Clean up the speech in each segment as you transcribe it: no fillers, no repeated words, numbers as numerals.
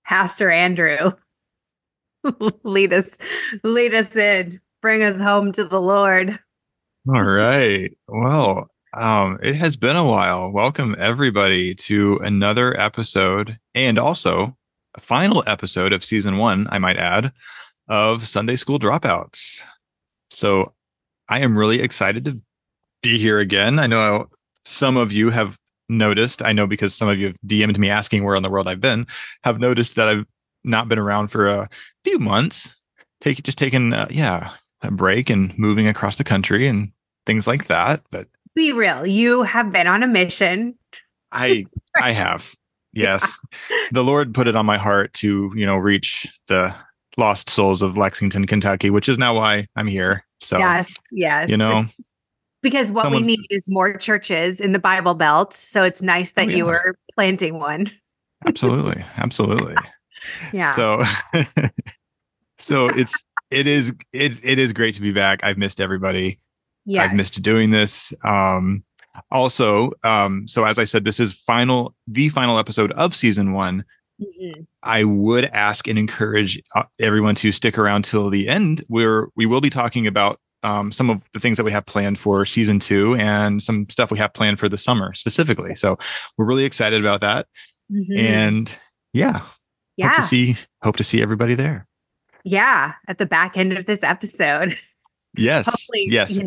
Pastor Andrew, lead us, lead us in, bring us home to the Lord. All right. Well, it has been a while. Welcome everybody to another episode and also a final episode of season one, I might add, of Sunday School Dropouts. So I am really excited to be here again. I know some of you have noticed, I know because some of you have DM'd me asking where in the world I've been, have noticed that I've not been around for a few months, taking a break and moving across the country and things like that. But Be real. You have been on a mission. I I have. Yeah. Yes. The Lord put it on my heart to, reach the lost souls of Lexington, Kentucky, which is now why I'm here. So, Yes. you Yes. know, Because what we someone's need is more churches in the Bible Belt. So it's nice oh that you yeah, were planting one. absolutely. Absolutely. Yeah. So so it is great to be back. I've missed everybody. I've Yes. missed doing this. So as I said, this is the final episode of season one. Mhm. I would ask and encourage everyone to stick around till the end, where we will be talking about some of the things that we have planned for season two and some stuff we have planned for the summer specifically. So we're really excited about that. Mhm. And yeah, hope to Yeah. see hope to see everybody there. Yeah. At the back end of this episode. Yes, Hopefully, yes.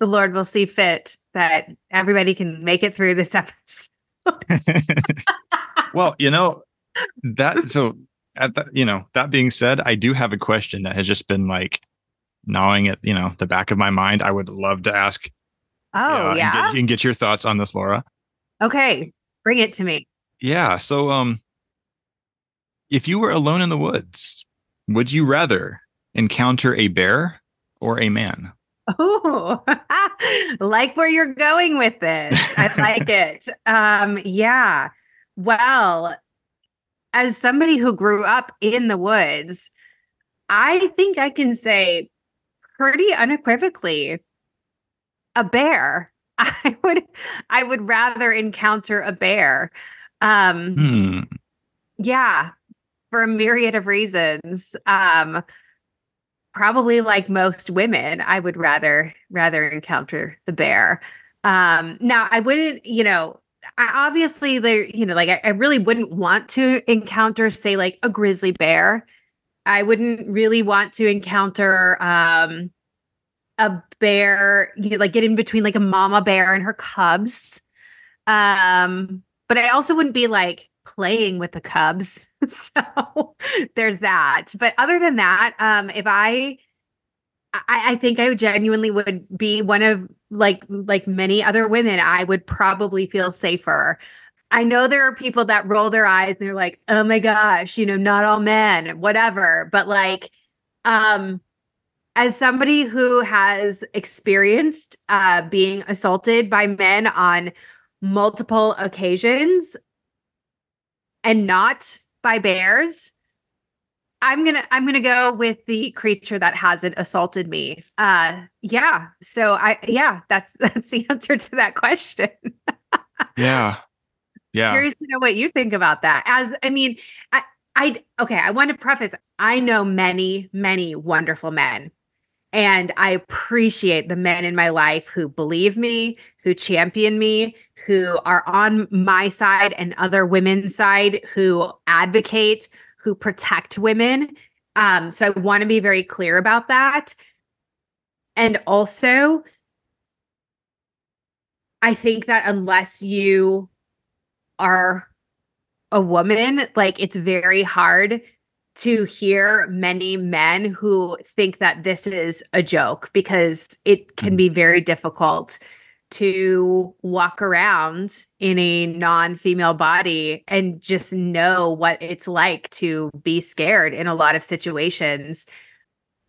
the Lord will see fit that everybody can make it through this episode. Well, that so that being said, I do have a question that has just been like gnawing at the back of my mind. I would love to ask Oh, and yeah. get your thoughts on this, Laura. Okay. Bring it to me. Yeah, so if you were alone in the woods, would you rather encounter a bear or a man? Oh, like where you're going with this. I like it. Yeah. Well, as somebody who grew up in the woods, I think I can say pretty unequivocally a bear. I would rather encounter a bear. Um, Hmm. yeah, for a myriad of reasons. Probably like most women, I would rather encounter the bear. Now I wouldn't, I obviously there, like I really wouldn't want to encounter, say, like a grizzly bear. I wouldn't really want to encounter a bear, like get in between like a mama bear and her cubs. But I also wouldn't be like playing with the cubs. So there's that. But other than that, if I think I genuinely would be one of like many other women, I would probably feel safer. I know there are people that roll their eyes and they're like, "Oh my gosh, not all men, whatever." But like, um, as somebody who has experienced being assaulted by men on multiple occasions and not by bears, I'm gonna go with the creature that hasn't assaulted me. Yeah. So that's the answer to that question. Yeah. Yeah. Curious to know what you think about that. As I mean, okay, I want to preface, I know many, many wonderful men. And I appreciate the men in my life who believe me, who champion me, who are on my side and other women's side, who advocate, who protect women. So I want to be very clear about that. And also, I think that unless you are a woman, like it's very hard to hear many men who think that this is a joke because it can Mm. be very difficult to walk around in a non-female body and just know what it's like to be scared in a lot of situations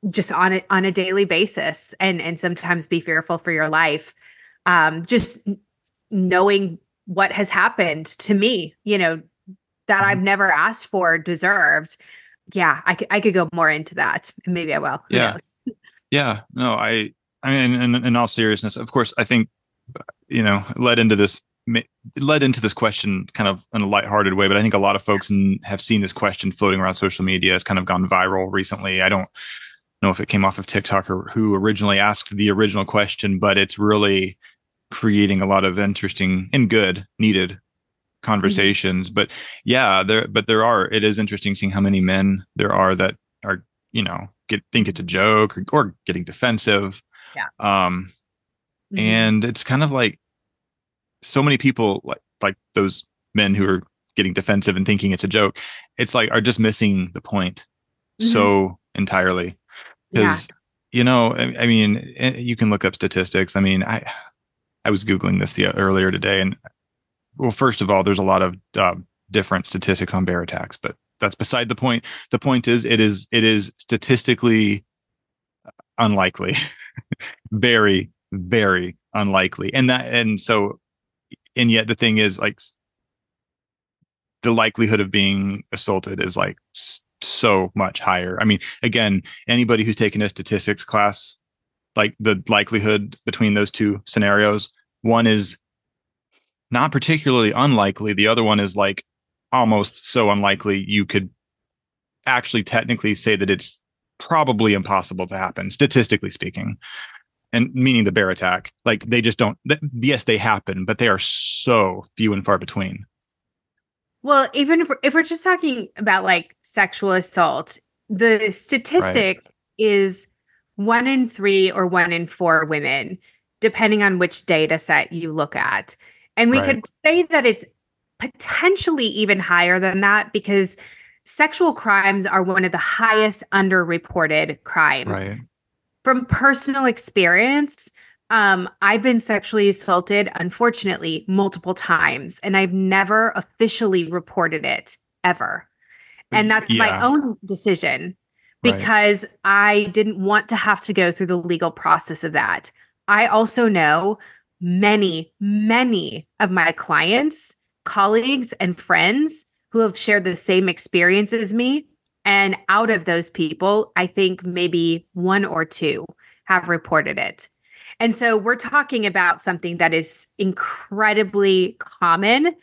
just on a daily basis and sometimes be fearful for your life. Just knowing what has happened to me, that I've Mhm. never asked for, deserved. Yeah, I could go more into that. Maybe I will. Who Yeah. knows? Yeah. No, I mean, in all seriousness, of course, I think, led into this ma- led into this question kind of in a lighthearted way, but I think a lot of folks have seen this question floating around social media. It's kind of gone viral recently. I don't know if it came off of TikTok or who originally asked the original question, but it's really creating a lot of interesting and good, needed Mhm. conversations. But yeah, it is interesting seeing how many men there are that are, think it's a joke or getting defensive. Yeah. Um, Hmm. and it's kind of like so many people like those men who are getting defensive and thinking it's a joke. It's like are just missing the point Hmm. so entirely. Yeah. Because, I mean, you can look up statistics. I mean, I was Googling this earlier today, and well, first of all, there's a lot of different statistics on bear attacks, but that's beside the point. The point is, it is statistically unlikely, very, very unlikely, and yet the thing is, like, the likelihood of being assaulted is like so much higher. I mean, again, anybody who's taken a statistics class, like the likelihood between those two scenarios, one is not particularly unlikely. The other one is like almost so unlikely you could actually technically say that it's probably impossible to happen, statistically speaking. And meaning the bear attack, like they just don't. Yes, they happen, but they are so few and far between. Well, even if we're just talking about like sexual assault, the Right. statistic is 1 in 3 or 1 in 4 women, depending on which data set you look at. And we Right. could say that it's potentially even higher than that because sexual crimes are one of the highest underreported crime. Right. From personal experience, I've been sexually assaulted, unfortunately, multiple times, and I've never officially reported it ever. And that's my Yeah. own decision Right. because I didn't want to have to go through the legal process of that. I also know many, many of my clients, colleagues, and friends who have shared the same experience as me. And out of those people, I think maybe one or two have reported it. And so we're talking about something that is incredibly common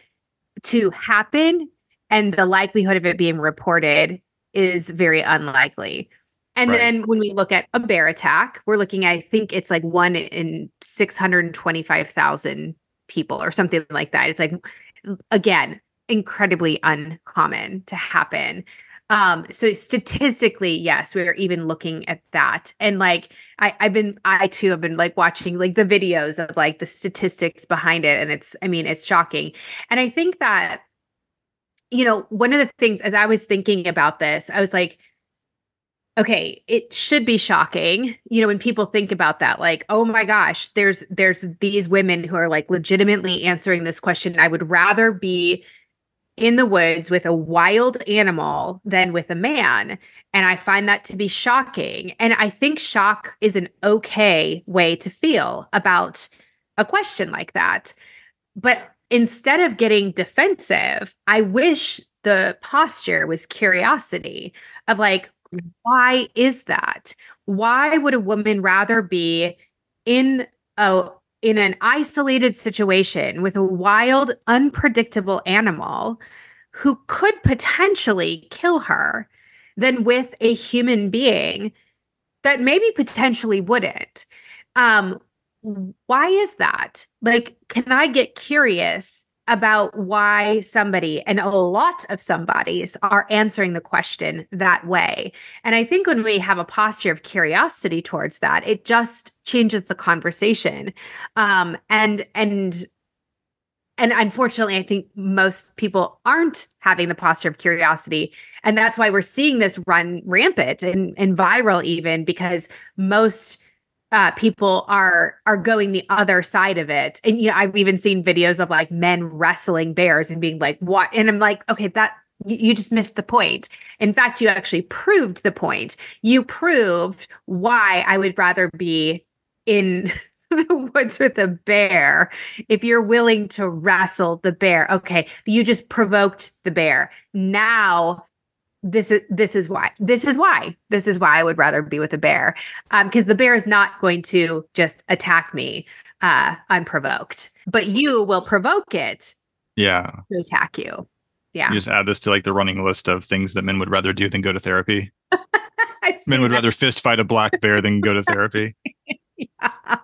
to happen, and the likelihood of it being reported is very unlikely. And Right. then when we look at a bear attack, we're looking at, I think it's like 1 in 625,000 people or something like that. It's like, again, incredibly uncommon to happen. So statistically, yes, we're even looking at that. And like I too have been like watching like the videos of like the statistics behind it. And I mean, it's shocking. And I think that, one of the things as I was thinking about this, I was like, okay, it should be shocking, when people think about that, like, oh my gosh, there's these women who are like legitimately answering this question. I would rather be in the woods with a wild animal than with a man. And I find that to be shocking. And I think shock is an okay way to feel about a question like that. But instead of getting defensive, I wish the posture was curiosity of like, why is that? Why would a woman rather be in a in an isolated situation with a wild, unpredictable animal who could potentially kill her than with a human being that maybe potentially wouldn't? Um, why is that? Like, can I get curious about why somebody and a lot of somebodies are answering the question that way? And I think when we have a posture of curiosity towards that, it just changes the conversation. And unfortunately, I think most people aren't having the posture of curiosity. And that's why we're seeing this run rampant and viral, even because most people are going the other side of it. And I've even seen videos of like men wrestling bears and being like, "What?" And I'm like, "Okay, that you just missed the point. In fact, you actually proved the point. You proved why I would rather be in the woods with a bear if you're willing to wrestle the bear. Okay, you just provoked the bear. Now this is why I would rather be with a bear, because the bear is not going to just attack me. unprovoked, but you will provoke it Yeah. to attack you. You Yeah. just add this to like the running list of things that men would rather do than go to therapy. I've Men seen would that. rather fist fight a black bear than go to therapy. Yeah.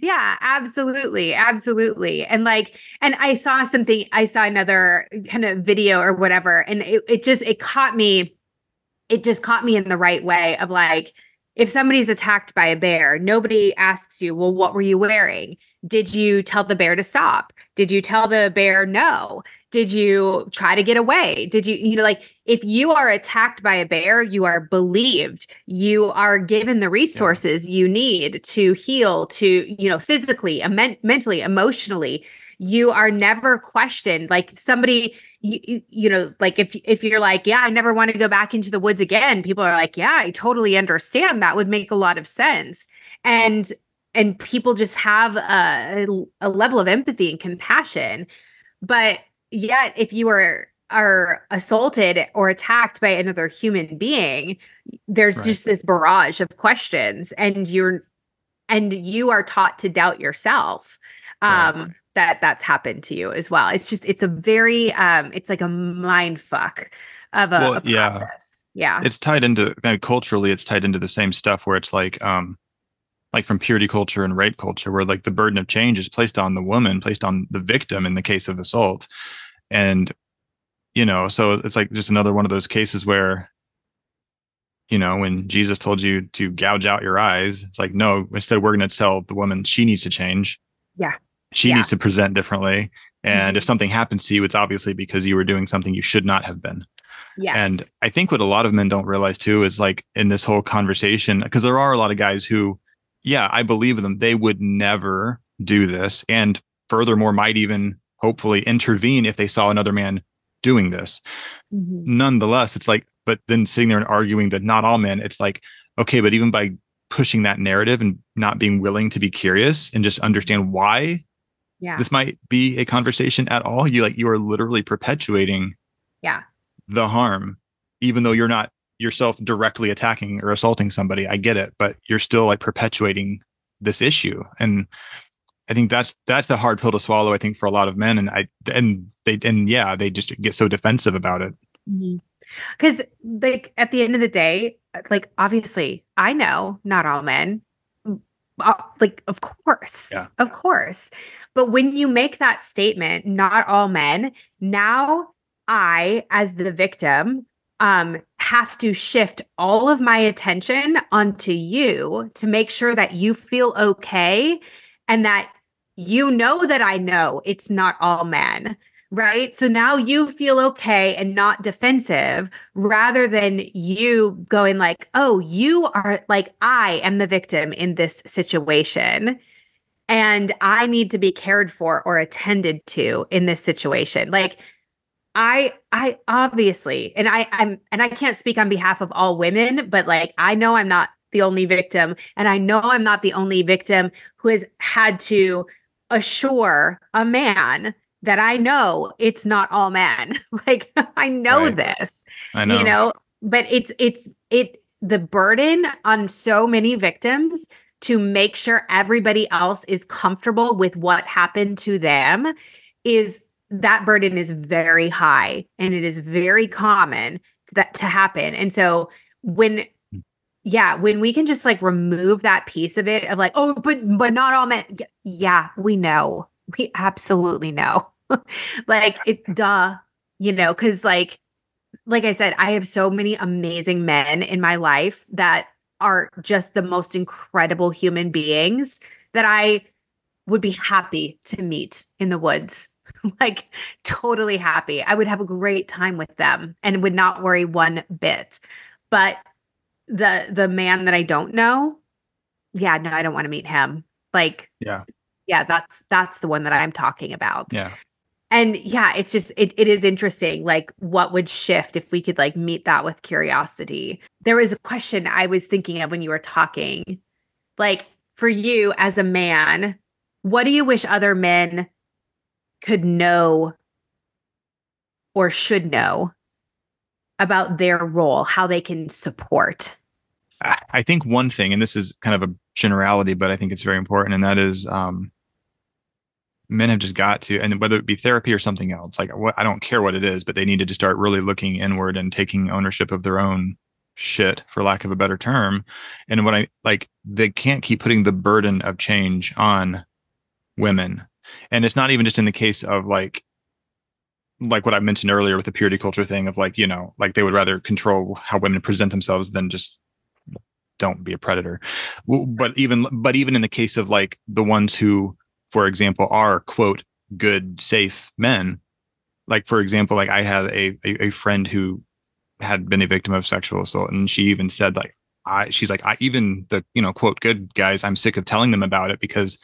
Yeah, absolutely. Absolutely. And I saw another kind of video or whatever, and it just caught me in the right way of like, if somebody's attacked by a bear, nobody asks you, well, what were you wearing? Did you tell the bear to stop? Did you tell the bear no? Did you try to get away? Did like if you are attacked by a bear, you are believed. You are given the Yeah. resources you need to heal, to, physically, mentally, emotionally. You are never questioned. Like somebody, like if you're like, yeah, I never want to go back into the woods again, people are like, yeah, I totally understand. That would make a lot of sense. And people just have a level of empathy and compassion. But yet, if you are assaulted or attacked by another human being, there's Right. just this barrage of questions, and you are taught to doubt yourself. Right. That's happened to you as well. It's a very it's like a mind fuck of Well, a yeah. process. Yeah. It's tied into kind of culturally, it's tied into the same stuff where it's like from purity culture and rape culture, where like the burden of change is placed on the woman, placed on the victim in the case of assault. And, so it's like just another one of those cases where, when Jesus told you to gouge out your eyes, it's like, no, instead we're going to tell the woman she needs to change. Yeah. She Yeah. needs to present differently. And if Mhm. something happens to you, it's obviously because you were doing something you should not have been. And Yes. I think what a lot of men don't realize too is like in this whole conversation, because there are a lot of guys who, yeah, I believe them. They would never do this. And furthermore, might even hopefully intervene if they saw another man doing this. Mhm. Nonetheless, it's like, but then sitting there and arguing that not all men, it's like, okay, but even by pushing that narrative and not being willing to be curious and just understand why Yeah. this might be a conversation at all, you are literally perpetuating Yeah. the harm, even though you're not yourself directly attacking or assaulting somebody. I get it, but you're still like perpetuating this issue. And I think that's the hard pill to swallow, I think, for a lot of men. And they just get so defensive about it. Because, like, at the end of the day, like, obviously, I know not all men, like, Yeah. of course. But when you make that statement, not all men, now I, as the victim, have to shift all of my attention onto you to make sure that you feel okay and that that I know it's not all men. Right. So now you feel okay and not defensive rather than you going like, oh, you are like, I am the victim in this situation and I need to be cared for or attended to in this situation. Like, I obviously, and I can't speak on behalf of all women, but like, I know I'm not the only victim, and I know I'm not the only victim who has had to assure a man that I know it's not all men. Like, I know Right. this, I you know. know, but the burden on so many victims to make sure everybody else is comfortable with what happened to them is that burden is very high, and it is very common to happen. And so when when we can just like remove that piece of it of like, oh, but not all men. Yeah, we know. We absolutely know. Like it duh, because like I said, I have so many amazing men in my life that are just the most incredible human beings that I would be happy to meet in the woods. Like totally happy. I would have a great time with them and would not worry one bit. But the man that I don't know, yeah, no, I don't want to meet him. Like, Yeah. yeah, that's the one that I'm talking about. Yeah. And yeah, it's just it is interesting, like what would shift if we could like meet that with curiosity. There was a question I was thinking of when you were talking. Like for you as a man, what do you wish other men could know or should know about their role, how they can support? I think one thing, and this is kind of a generality, but I think it's very important, and that is men have just got to, and whether it be therapy or something else, like what, I don't care what it is, but they needed to start really looking inward and taking ownership of their own shit, for lack of a better term. And what I like, they can't keep putting the burden of change on women. And it's not even just in the case of like what I mentioned earlier with the purity culture thing of like, like they would rather control how women present themselves than just don't be a predator. But even in the case of like the ones who, for example, are quote good, safe men, like for example, like I had a friend who had been a victim of sexual assault, and she even said like she's like, I even the quote good guys, I'm sick of telling them about it because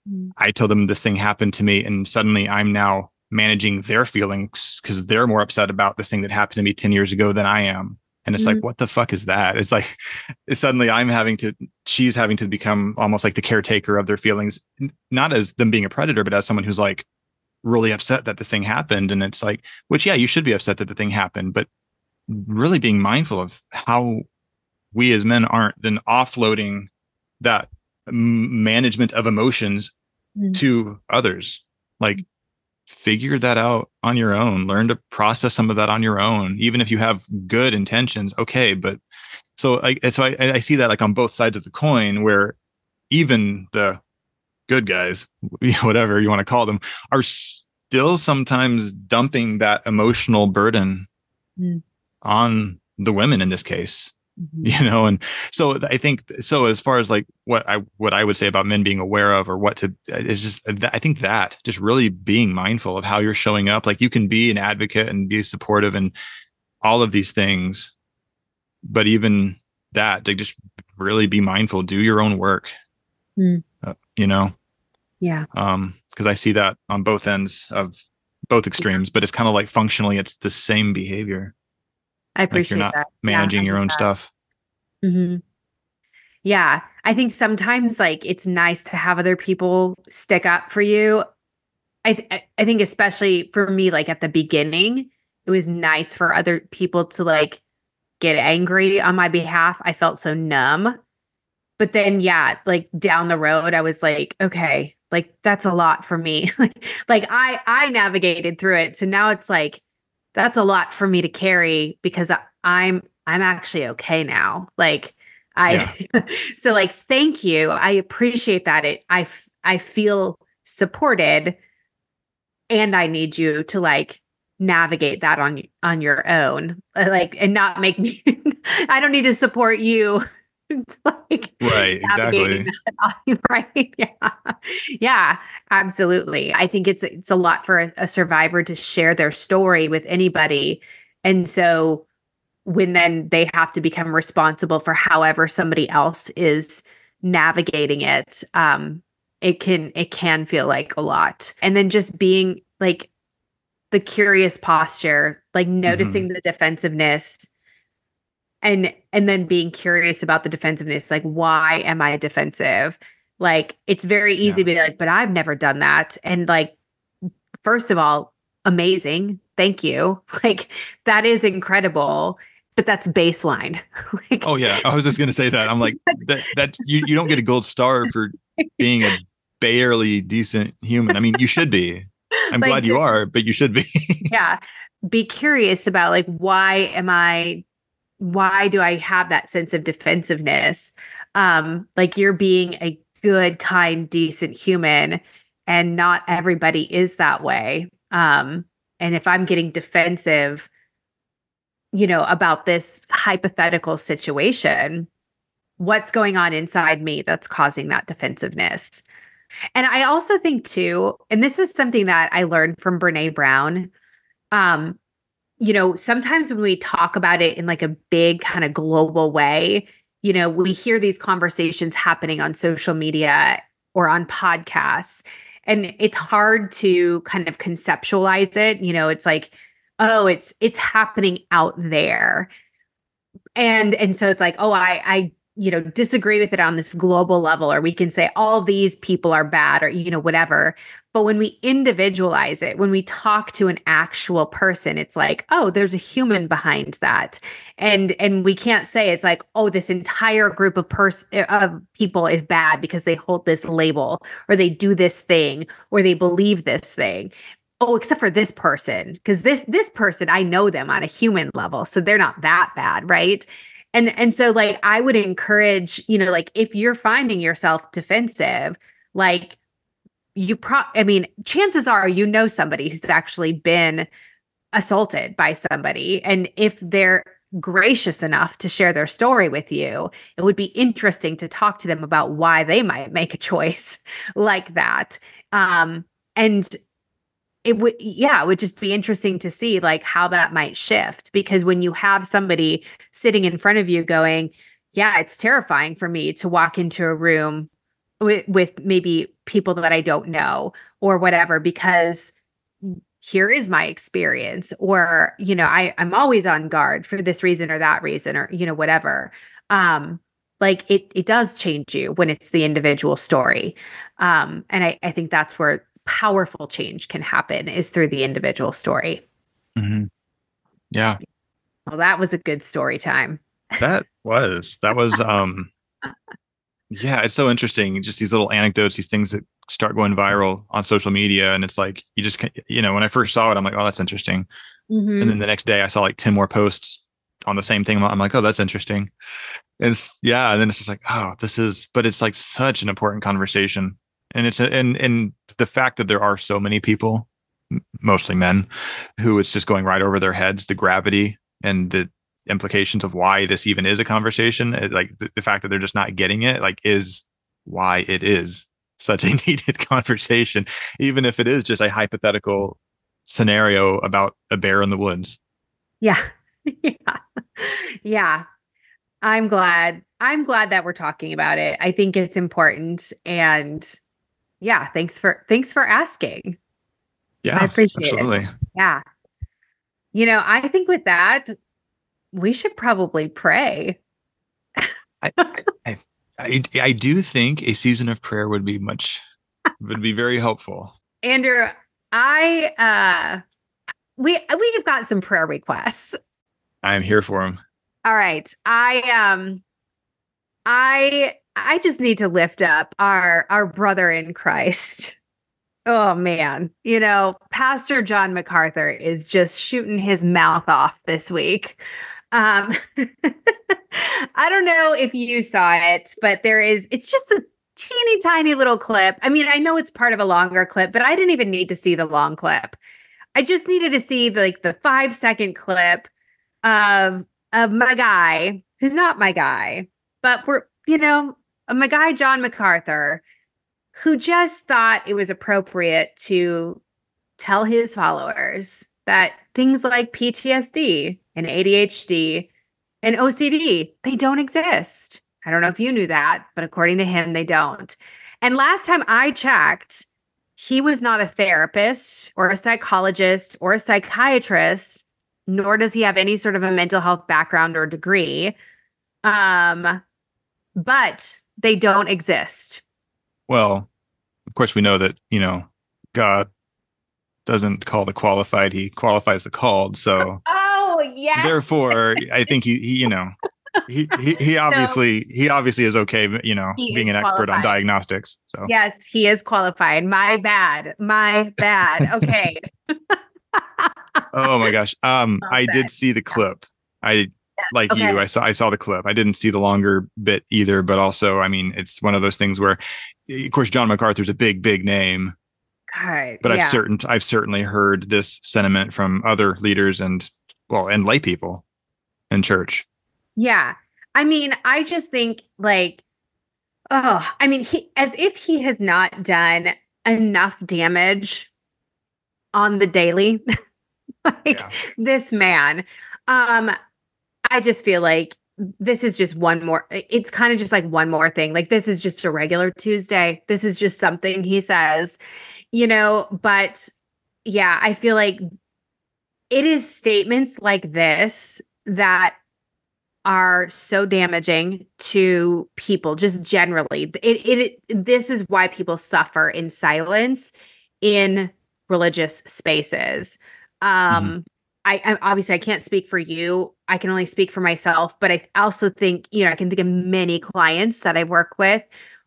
Mm. I tell them this thing happened to me, and suddenly I'm now managing their feelings because they're more upset about this thing that happened to me 10 years ago than I am. And it's like, Mm. what the fuck is that? It's like, suddenly she's having to become almost like the caretaker of their feelings, not as them being a predator, but as someone who's like really upset that this thing happened. And it's like, which, yeah, you should be upset that the thing happened, but really being mindful of how we as men aren't then offloading that management of emotions Mm. to others. Like, figure that out on your own, learn to process some of that on your own, even if you have good intentions. Okay. But I see that like on both sides of the coin, where even the good guys, whatever you want to call them, are still sometimes dumping that emotional burden Mm. on the women in this case. Mhm. And so I think, so as far as like what I would say about men being aware of, or what to, is just, I think that just really being mindful of how you're showing up. Like you can be an advocate and be supportive and all of these things, but even that, to just really be mindful, do your own work. Mm. uh, you know Yeah. because I see that on both ends of both extremes, but it's kind of like functionally it's the same behavior. I Like you're appreciate not that. Yeah, managing I your get own that. stuff. Hmm. Yeah, I think sometimes like it's nice to have other people stick up for you. I think especially for me, like at the beginning, it was nice for other people to like get angry on my behalf. I felt so numb. But then yeah, like down the road, I was like, okay, like that's a lot for me. Like I navigated through it. So now it's like that's a lot for me to carry because I'm actually okay now. Like I Yeah. so like thank you. I appreciate that. I feel supported, and I need you to like navigate that on your own. Like and not make me I don't need to support you like Right. navigating Exactly. that right. Yeah. Yeah, absolutely. I think it's a lot for a survivor to share their story with anybody. And so when then they have to become responsible for however somebody else is navigating it, it can feel like a lot. And then just being like the curious posture, like Hmm. noticing the defensiveness, and then being curious about the defensiveness, like why am I defensive? Like it's very easy Yeah. to be like, but I've never done that. And like, first of all, amazing. Thank you. Like that is incredible, but that's baseline. Like Oh yeah. I was just gonna say that. I'm like that you don't get a gold star for being a barely decent human. I mean, you should be. I'm like glad you just are, but you should be. yeah, be curious about like why do I have that sense of defensiveness? Like you're being a good, kind, decent human, and not everybody is that way. And if I'm getting defensive, about this hypothetical situation, what's going on inside me that's causing that defensiveness? And I also think too, and this was something that I learned from Brene Brown. Um, sometimes when we talk about it in like a big kind of global way, we hear these conversations happening on social media or on podcasts, and it's hard to kind of conceptualize it. It's like, oh, it's happening out there. And so it's like, oh, I disagree with it on this global level, or we can say all these people are bad, or, whatever. But when we individualize it, when we talk to an actual person, it's like, oh, there's a human behind that. And we can't say it's like, oh, this entire group of people is bad because they hold this label, or they do this thing, or they believe this thing. Oh, except for this person, because this person, I know them on a human level, so they're not that bad, right? And so, like, I would encourage, like, if you're finding yourself defensive, like, I mean, chances are somebody who's actually been assaulted by somebody. And if they're gracious enough to share their story with you, it would be interesting to talk to them about why they might make a choice like that. And it would just be interesting to see like how that might shift, because when you have somebody sitting in front of you going, yeah, it's terrifying for me to walk into a room with maybe people that I don't know or whatever, because here is my experience, or, I'm always on guard for this reason or that reason, or, whatever. Like it does change you when it's the individual story. And I think that's where powerful change can happen, is through the individual story. Mm-hmm. Yeah. Well, that was a good story time. That was, yeah, it's so interesting. Just these little anecdotes, these things that start going viral on social media. And it's like, you just, when I first saw it, I'm like, oh, that's interesting. Mm-hmm. And then the next day I saw like 10 more posts on the same thing. I'm like, oh, that's interesting. And yeah. And then it's just like, oh, but it's like such an important conversation. And and the fact that there are so many people, mostly men, who it's just going right over their heads, the gravity and the implications of why this even is a conversation, like the fact that they're just not getting it, like, is why it is such a needed conversation, even if it is just a hypothetical scenario about a bear in the woods. Yeah. Yeah. Yeah. I'm glad that we're talking about it. I think it's important. And yeah, thanks for asking. I Yeah, appreciate it. absolutely. Yeah. I think with that, we should probably pray. I, I, I do think a season of prayer would be very helpful. Andrew, we've got some prayer requests. I am here for him. All right. I just need to lift up our brother in Christ. Oh man, Pastor John MacArthur is just shooting his mouth off this week. Um, I don't know if you saw it, but it's just a teeny tiny little clip. I mean, I know it's part of a longer clip, but I didn't even need to see the long clip. I just needed to see the 5-second clip of my guy, who's not my guy, but my guy, John MacArthur, who just thought it was appropriate to tell his followers that things like PTSD and ADHD and OCD, they don't exist. I don't know if you knew that, but according to him, they don't. And last time I checked, he was not a therapist or a psychologist or a psychiatrist, nor does he have any sort of a mental health background or degree. But they don't exist. Well, of course, we know that, God doesn't call the qualified, he qualifies the called. So, oh, yeah. Therefore, I think he obviously is okay, being an expert on diagnostics. So, yes, he is qualified. My bad. Okay. Oh my gosh. I did see the clip. You, I saw the clip. I didn't see the longer bit either, but also, I mean, it's one of those things where, of course, John MacArthur's a big, big name. God, but yeah. I've certainly heard this sentiment from other leaders and lay people in church. Yeah. I mean, I just think as if he has not done enough damage on the daily. This man. I just feel like this is just one more. It's kind of just like one more thing. Like, this is just a regular Tuesday. This is just something he says, but yeah, I feel like it is statements like this that are so damaging to people just generally. This is why people suffer in silence in religious spaces. Hmm. Um, I obviously I can't speak for you. I can only speak for myself, but I also think, I can think of many clients that I work with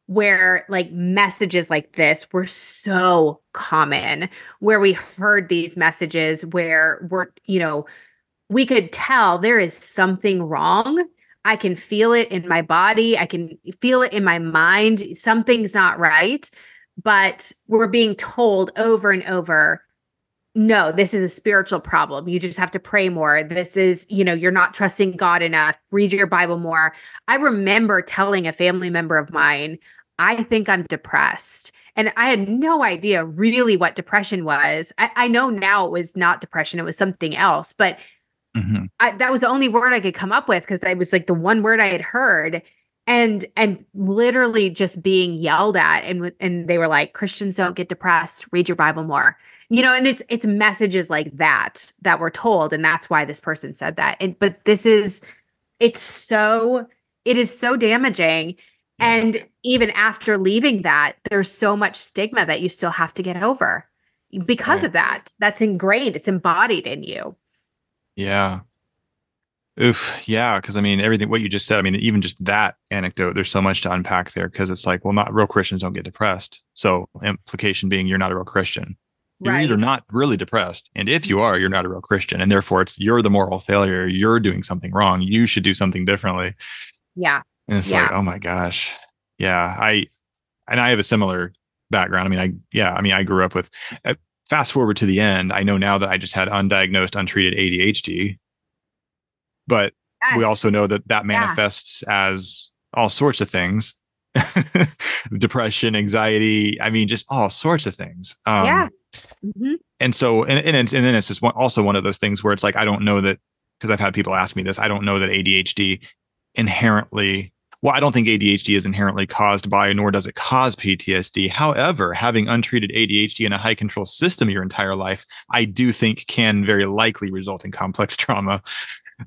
where like messages like this were so common, where we heard these messages where we could tell there is something wrong. I can feel it in my body. I can feel it in my mind. Something's not right. But we're being told over and over, no, this is a spiritual problem. You just have to pray more. This is, you're not trusting God enough. Read your Bible more. I remember telling a family member of mine, I think I'm depressed. And I had no idea really what depression was. I know now it was not depression, it was something else. But Hmm. that was the only word I could come up with because that was like the one word I had heard, and literally just being yelled at, and they were like, Christians don't get depressed. Read your Bible more. And it's messages like that were told, and that's why this person said that. And but it's so it is so damaging. Yeah. And even after leaving that, there's so much stigma that you still have to get over because Right. of that. That's ingrained. It's embodied in you. Yeah. Oof. Yeah. Because I mean, everything what you just said. I mean, even just that anecdote. There's so much to unpack there. Because it's like, well, not real Christians don't get depressed. So implication being you're not a real Christian. You're either Right. not really depressed, and if you are, you're not a real Christian, and therefore you're the moral failure. You're doing something wrong. You should do something differently. Yeah. And it's like, Yeah. oh my gosh. Yeah. I have a similar background. I mean, I grew up with, fast forward to the end, I know now that I just had undiagnosed, untreated ADHD, but we Yes. also know that that Yeah. manifests as all sorts of things. Depression, anxiety, I mean, just all sorts of things. Yeah. Hmm. And so, and then it's just also one of those things where it's like, I don't know that, because I've had people ask me this, I don't know that ADHD inherently, well, I don't think ADHD is inherently caused by, nor does it cause PTSD. However, having untreated ADHD in a high control system your entire life, I do think can very likely result in complex trauma.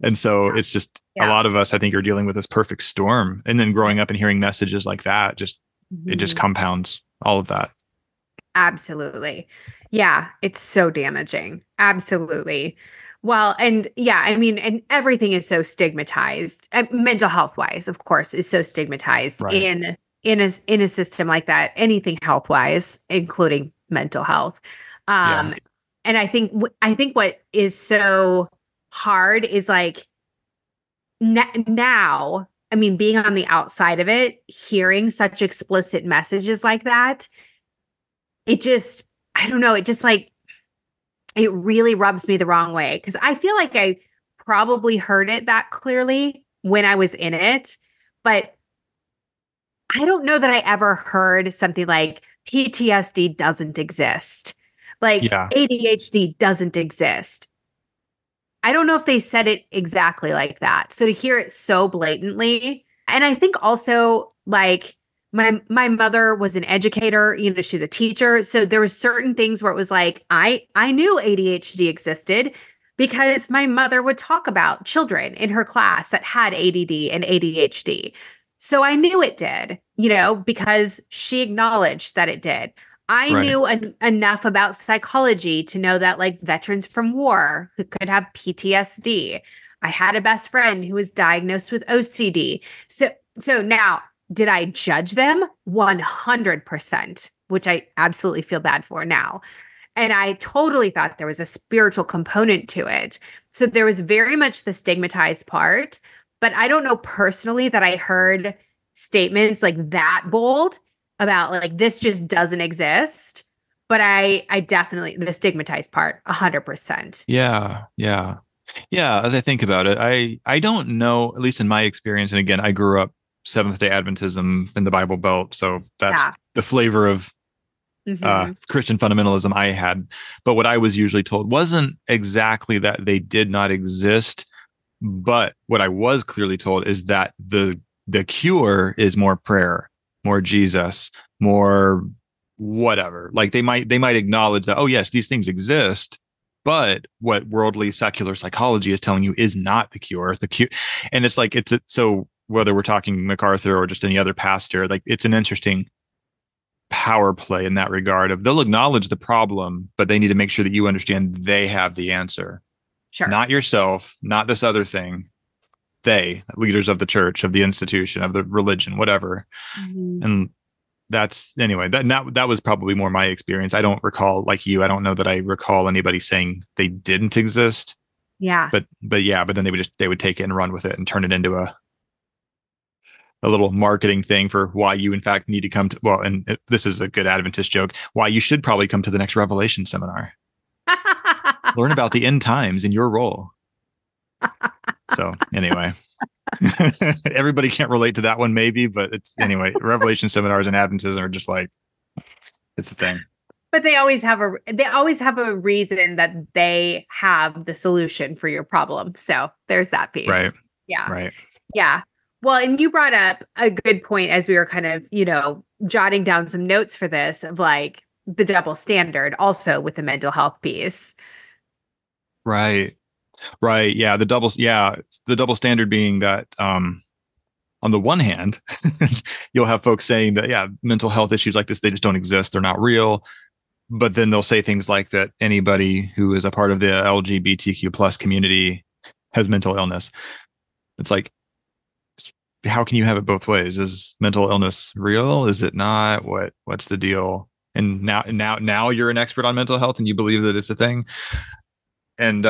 And so it's just a Yeah. lot of us, I think, are dealing with this perfect storm. And then growing up and hearing messages like that, it just Mhm. compounds all of that. Absolutely. Yeah, it's so damaging. Absolutely. Well, and yeah, I mean, and everything is so stigmatized. Mental health wise, of course, is so stigmatized Right. in a system like that. Anything health wise, including mental health. Yeah. Um, and I think what is so hard is like now. I mean, being on the outside of it, hearing such explicit messages like that, it just, I don't know, it just like, it really rubs me the wrong way because I feel like I probably heard it that clearly when I was in it, but I don't know that I ever heard something like PTSD doesn't exist, like Yeah. ADHD doesn't exist. I don't know if they said it exactly like that. So to hear it so blatantly, and I think also like my mother was an educator, she's a teacher, so there was certain things where it was like I knew ADHD existed because my mother would talk about children in her class that had ADD and ADHD. So I knew it did, because she acknowledged that it did. I Right. knew enough about psychology to know that like veterans from war who could have PTSD. I had a best friend who was diagnosed with OCD. So now, did I judge them? 100%, which I absolutely feel bad for now. And I totally thought there was a spiritual component to it. So there was very much the stigmatized part, but I don't know personally that I heard statements like that bold about like this just doesn't exist. But I definitely the stigmatized part, 100%. Yeah. Yeah. Yeah, as I think about it, I don't know, at least in my experience, and again, I grew up Seventh Day Adventism in the Bible Belt, so that's Yeah. the flavor of Hmm. Christian fundamentalism I had. But what I was usually told wasn't exactly that they did not exist, but what I was clearly told is that the cure is more prayer, more Jesus, more whatever. Like they might acknowledge that, oh yes, these things exist, But what worldly secular psychology is telling you is not the cure. The cure, and it's like so whether we're talking MacArthur or just any other pastor, like it's an interesting power play in that regard of they'll acknowledge the problem, but they need to make sure that you understand they have the answer, Sure. not yourself, not this other thing. They, leaders of the church, of the institution, of the religion, whatever. Mhm. And that's anyway, that was probably more my experience. I don't recall, like you, I don't know that I recall anybody saying they didn't exist. Yeah. But yeah, but then they would take it and run with it and turn it into a little marketing thing for why you in fact need to come to, well, and this is a good Adventist joke, why you should probably come to the next Revelation seminar. Learn about the end times in your role. So anyway, everybody can't relate to that one maybe, but it's anyway, Revelation seminars and Adventism are just like, it's a thing. But they always have a reason that they have the solution for your problem. So there's that piece. Right. Yeah. Right. Yeah. Well, and you brought up a good point as we were kind of, jotting down some notes for this of like the double standard also with the mental health piece. Right. Right. Yeah. The double standard being that, on the one hand, you'll have folks saying that, yeah, mental health issues like this, they just don't exist. They're not real. But then they'll say things like that anybody who is a part of the LGBTQ plus community has mental illness. It's like, how can you have it both ways? Is mental illness real? Is it not? What's the deal? And now you're an expert on mental health and you believe that it's a thing. And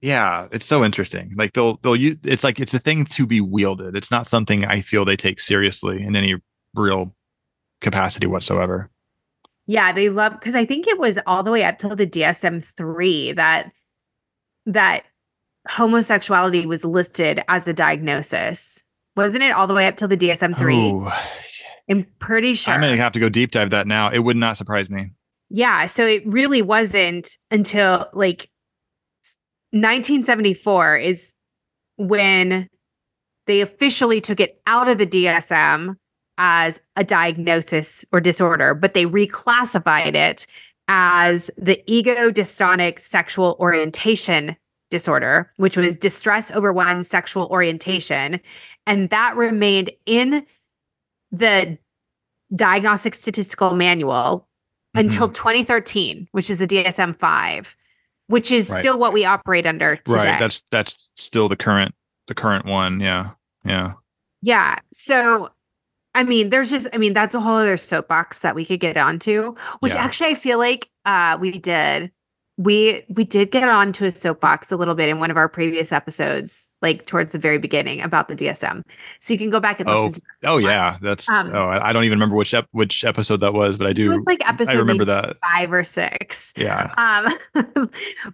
yeah, it's so interesting. Like they'll use, it's like it's a thing to be wielded. It's not something I feel they take seriously in any real capacity whatsoever. Yeah, they love because I think it was all the way up till the DSM-3 that homosexuality was listed as a diagnosis. Wasn't it all the way up till the DSM-3? Oh, I'm pretty I'm gonna sure. have to go deep dive that now. It would not surprise me. Yeah, so it really wasn't until like 1974 is when they officially took it out of the DSM as a diagnosis or disorder, but they reclassified it as the ego dystonic sexual orientation disorder, which was distress over one's sexual orientation. And that remained in the Diagnostic Statistical Manual until Mm-hmm. 2013, which is the DSM-5, which is Right. still what we operate under today. Right. That's still the current one. Yeah. Yeah. Yeah. So, I mean, that's a whole other soapbox that we could get onto, which Yeah. actually I feel like we did. We did get onto a soapbox a little bit in one of our previous episodes, like towards the very beginning about the DSM. So you can go back and listen Oh, to oh that. yeah. That's Um, I don't even remember which episode that was, but it was like I episode remember maybe that. 5 or 6. Yeah.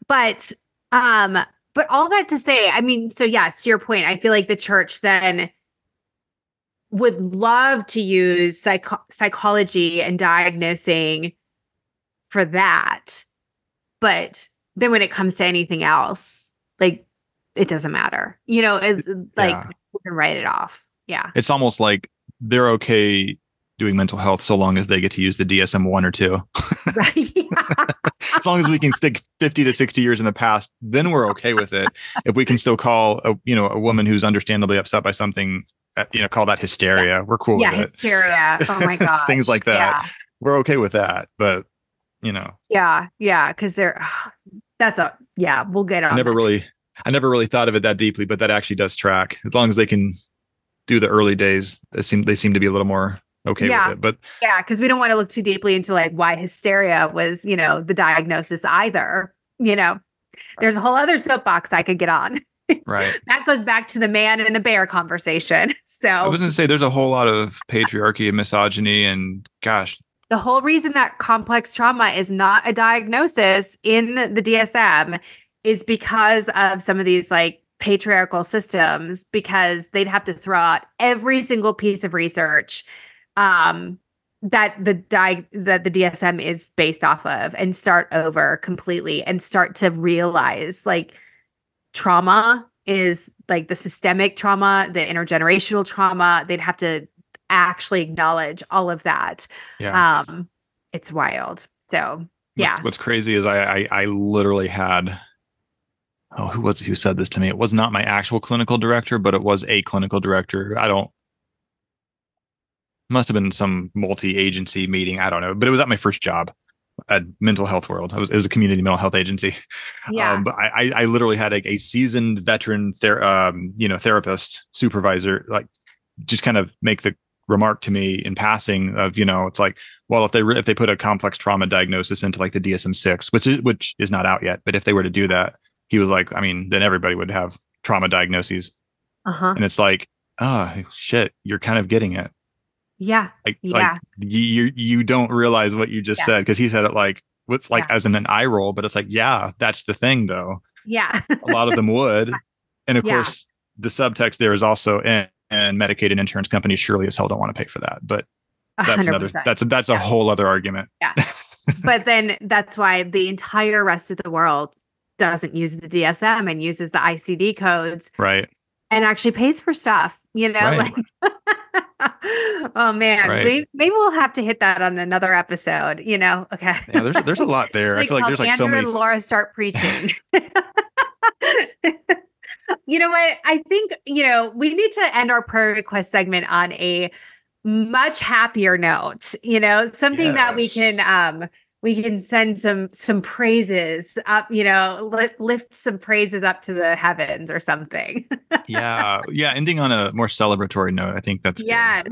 But um, but all that to say, I mean, so yes, to your point, I feel like the church then would love to use psychology and diagnosing for that. But then when it comes to anything else, like it doesn't matter. It's like Yeah. we can write it off. Yeah. It's almost like they're okay doing mental health so long as they get to use the DSM 1 or 2. Right. As long as we can stick 50 to 60 years in the past, then we're okay with it. If we can still call a woman who's understandably upset by something, call that Yeah. hysteria, we're cool Yeah. with it. Hysteria. Oh my Things gosh. like that. Yeah. We're okay with that. But, Yeah. Yeah. Cause yeah, we'll get I on never that. really, I never really thought of it that deeply, but that actually does track. As long as they can do the early days, they seem to be a little more okay with Yeah. it. But Yeah. Cause we don't want to look too deeply into like why hysteria was, the diagnosis either. There's a whole other soapbox I could get on. right. That goes back to the man and the bear conversation. I So was going to say there's a whole lot of patriarchy and misogyny, and gosh, the whole reason that complex trauma is not a diagnosis in the DSM is because of some of these like patriarchal systems, because they'd have to throw out every single piece of research that the DSM is based off of and start over completely and start to realize like trauma is like the systemic trauma, the intergenerational trauma. They'd have to actually acknowledge all of that. yeah. It's wild. So Yeah. What's crazy is I literally had, oh, who was it who said this to me? It was not my actual clinical director, but it was a clinical director. I don't, must have been some multi-agency meeting. I don't know, but it was at my first job at Mental Health World. It was a community mental health agency. Yeah. But I literally had a seasoned veteran therapist supervisor, like, just kind of make the remark to me in passing of, it's like, well, if they put a complex trauma diagnosis into like the DSM-6, which is not out yet, but if they were to do that, he was like, I mean, then everybody would have trauma diagnoses. Uh-huh. And it's like, oh shit, you're kind of getting it. Yeah. Like Yeah. you don't realize what you just Yeah. said, because he said it like with like Yeah. as in an eye roll, but it's like, yeah, that's the thing though. Yeah. A lot of them would. And of Yeah. course, the subtext there is also, and medicated insurance companies surely as hell don't want to pay for that. But that's a Yeah. whole other argument. Yeah. But then that's why the entire rest of the world doesn't use the DSM and uses the ICD codes Right. and actually pays for stuff, Right. like, oh man, Right. maybe we'll have to hit that on another episode, okay. Yeah, there's a lot there. I Like feel like help there's like so Andrew many. and Laura start preaching. You know what? I think, we need to end our prayer request segment on a much happier note, something that Yes. we can send some praises up, lift some praises up to the heavens or something. Yeah. Yeah. Ending on a more celebratory note. I think that's good. Yes.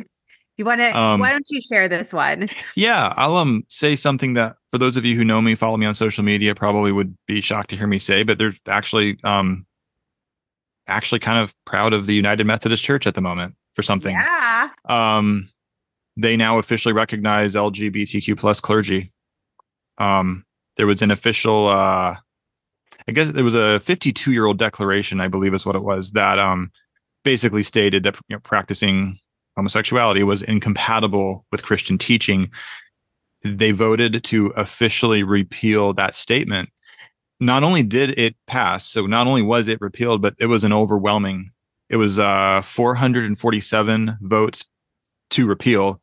You want to, why Um, don't you share this one? yeah, I'll say something that for those of you who know me, follow me on social media, probably would be shocked to hear me say, but there's actually kind of proud of the United Methodist Church at the moment for something. Yeah. They now officially recognize LGBTQ plus clergy. There was an official, I guess it was a 52-year-old declaration, I believe is what it was, that basically stated that practicing homosexuality was incompatible with Christian teaching. They voted to officially repeal that statement. Not only did it pass, so not only was it repealed, but it was an overwhelming. It was 447 votes to repeal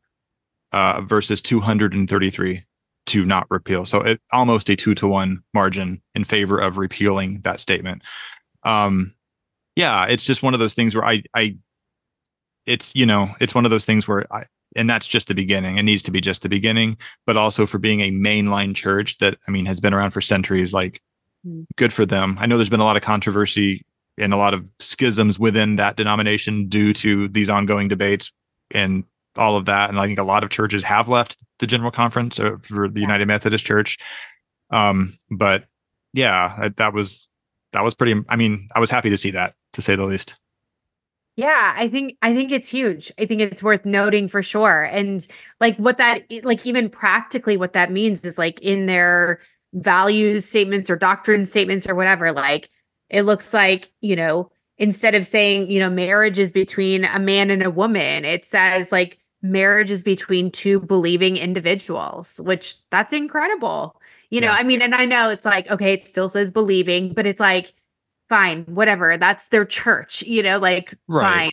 versus 233 to not repeal. So almost a 2-to-1 margin in favor of repealing that statement. Yeah, it's just one of those things where it's one of those things where and that's just the beginning. It needs to be just the beginning, but also for being a mainline church that, I mean, has been around for centuries, like, good for them. I know there's been a lot of controversy and a lot of schisms within that denomination due to these ongoing debates and all of that. And I think a lot of churches have left the General Conference for the United Methodist Church. But yeah, that was pretty, I mean, I was happy to see that, to say the least. Yeah, I think it's huge. I think it's worth noting for sure. And like even practically what that means is like in their values statements or doctrine statements or whatever, like it looks like, instead of saying, marriage is between a man and a woman, it says like marriage is between two believing individuals, which that's incredible. Yeah. I mean, and I know it's like, okay, it still says believing, but it's like, fine, whatever. That's their church, like, Right. fine.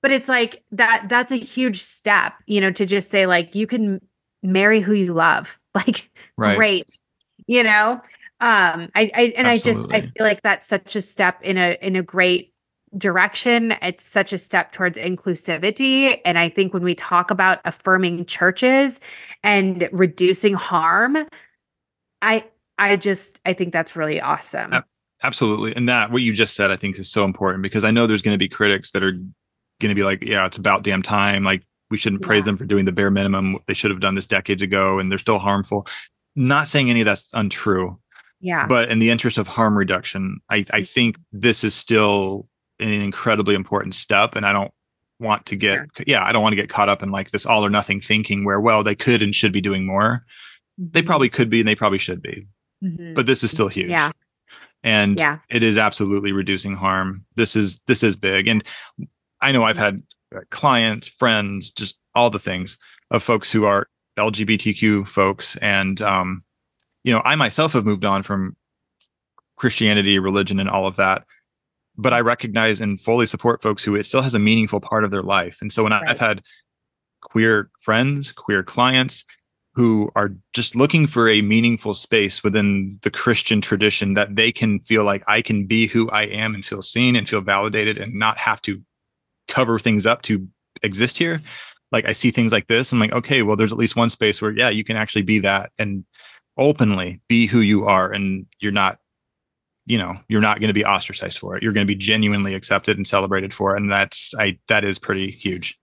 But it's like that's a huge step, to just say like you can marry who you love. Like, Right. great. I Absolutely. feel like that's such a step in a great direction. It's such a step towards inclusivity. And I think when we talk about affirming churches and reducing harm, I I think that's really awesome. Absolutely. And that, what you just said, I think is so important, because I know there's going to be critics that are going to be like, yeah, it's about damn time. Like, we shouldn't praise Yeah. them for doing the bare minimum. They should have done this decades ago, and they're still harmful. Not saying any of that's untrue, Yeah. but in the interest of harm reduction, I think this is still an incredibly important step. And I don't want to get, I don't want to get caught up in like this all or nothing thinking where, well, they could and should be doing more. They probably could be, and they probably should be, but this is still huge. Yeah. And Yeah. it is absolutely reducing harm. This is big. And I know I've had clients, friends, just all the things of folks who are LGBTQ folks. And, I myself have moved on from Christianity, religion, and all of that. But I recognize and fully support folks who it still has a meaningful part of their life. And so when I've had queer friends, queer clients, who are just looking for a meaningful space within the Christian tradition that they can feel like I can be who I am and feel seen and feel validated and not have to cover things up to exist here. Like I see things like this, I'm like, okay, well, there's at least one space where, yeah, you can actually be that and openly be who you are, and you're not, you're not going to be ostracized for it. You're going to be genuinely accepted and celebrated for it, and that is pretty huge.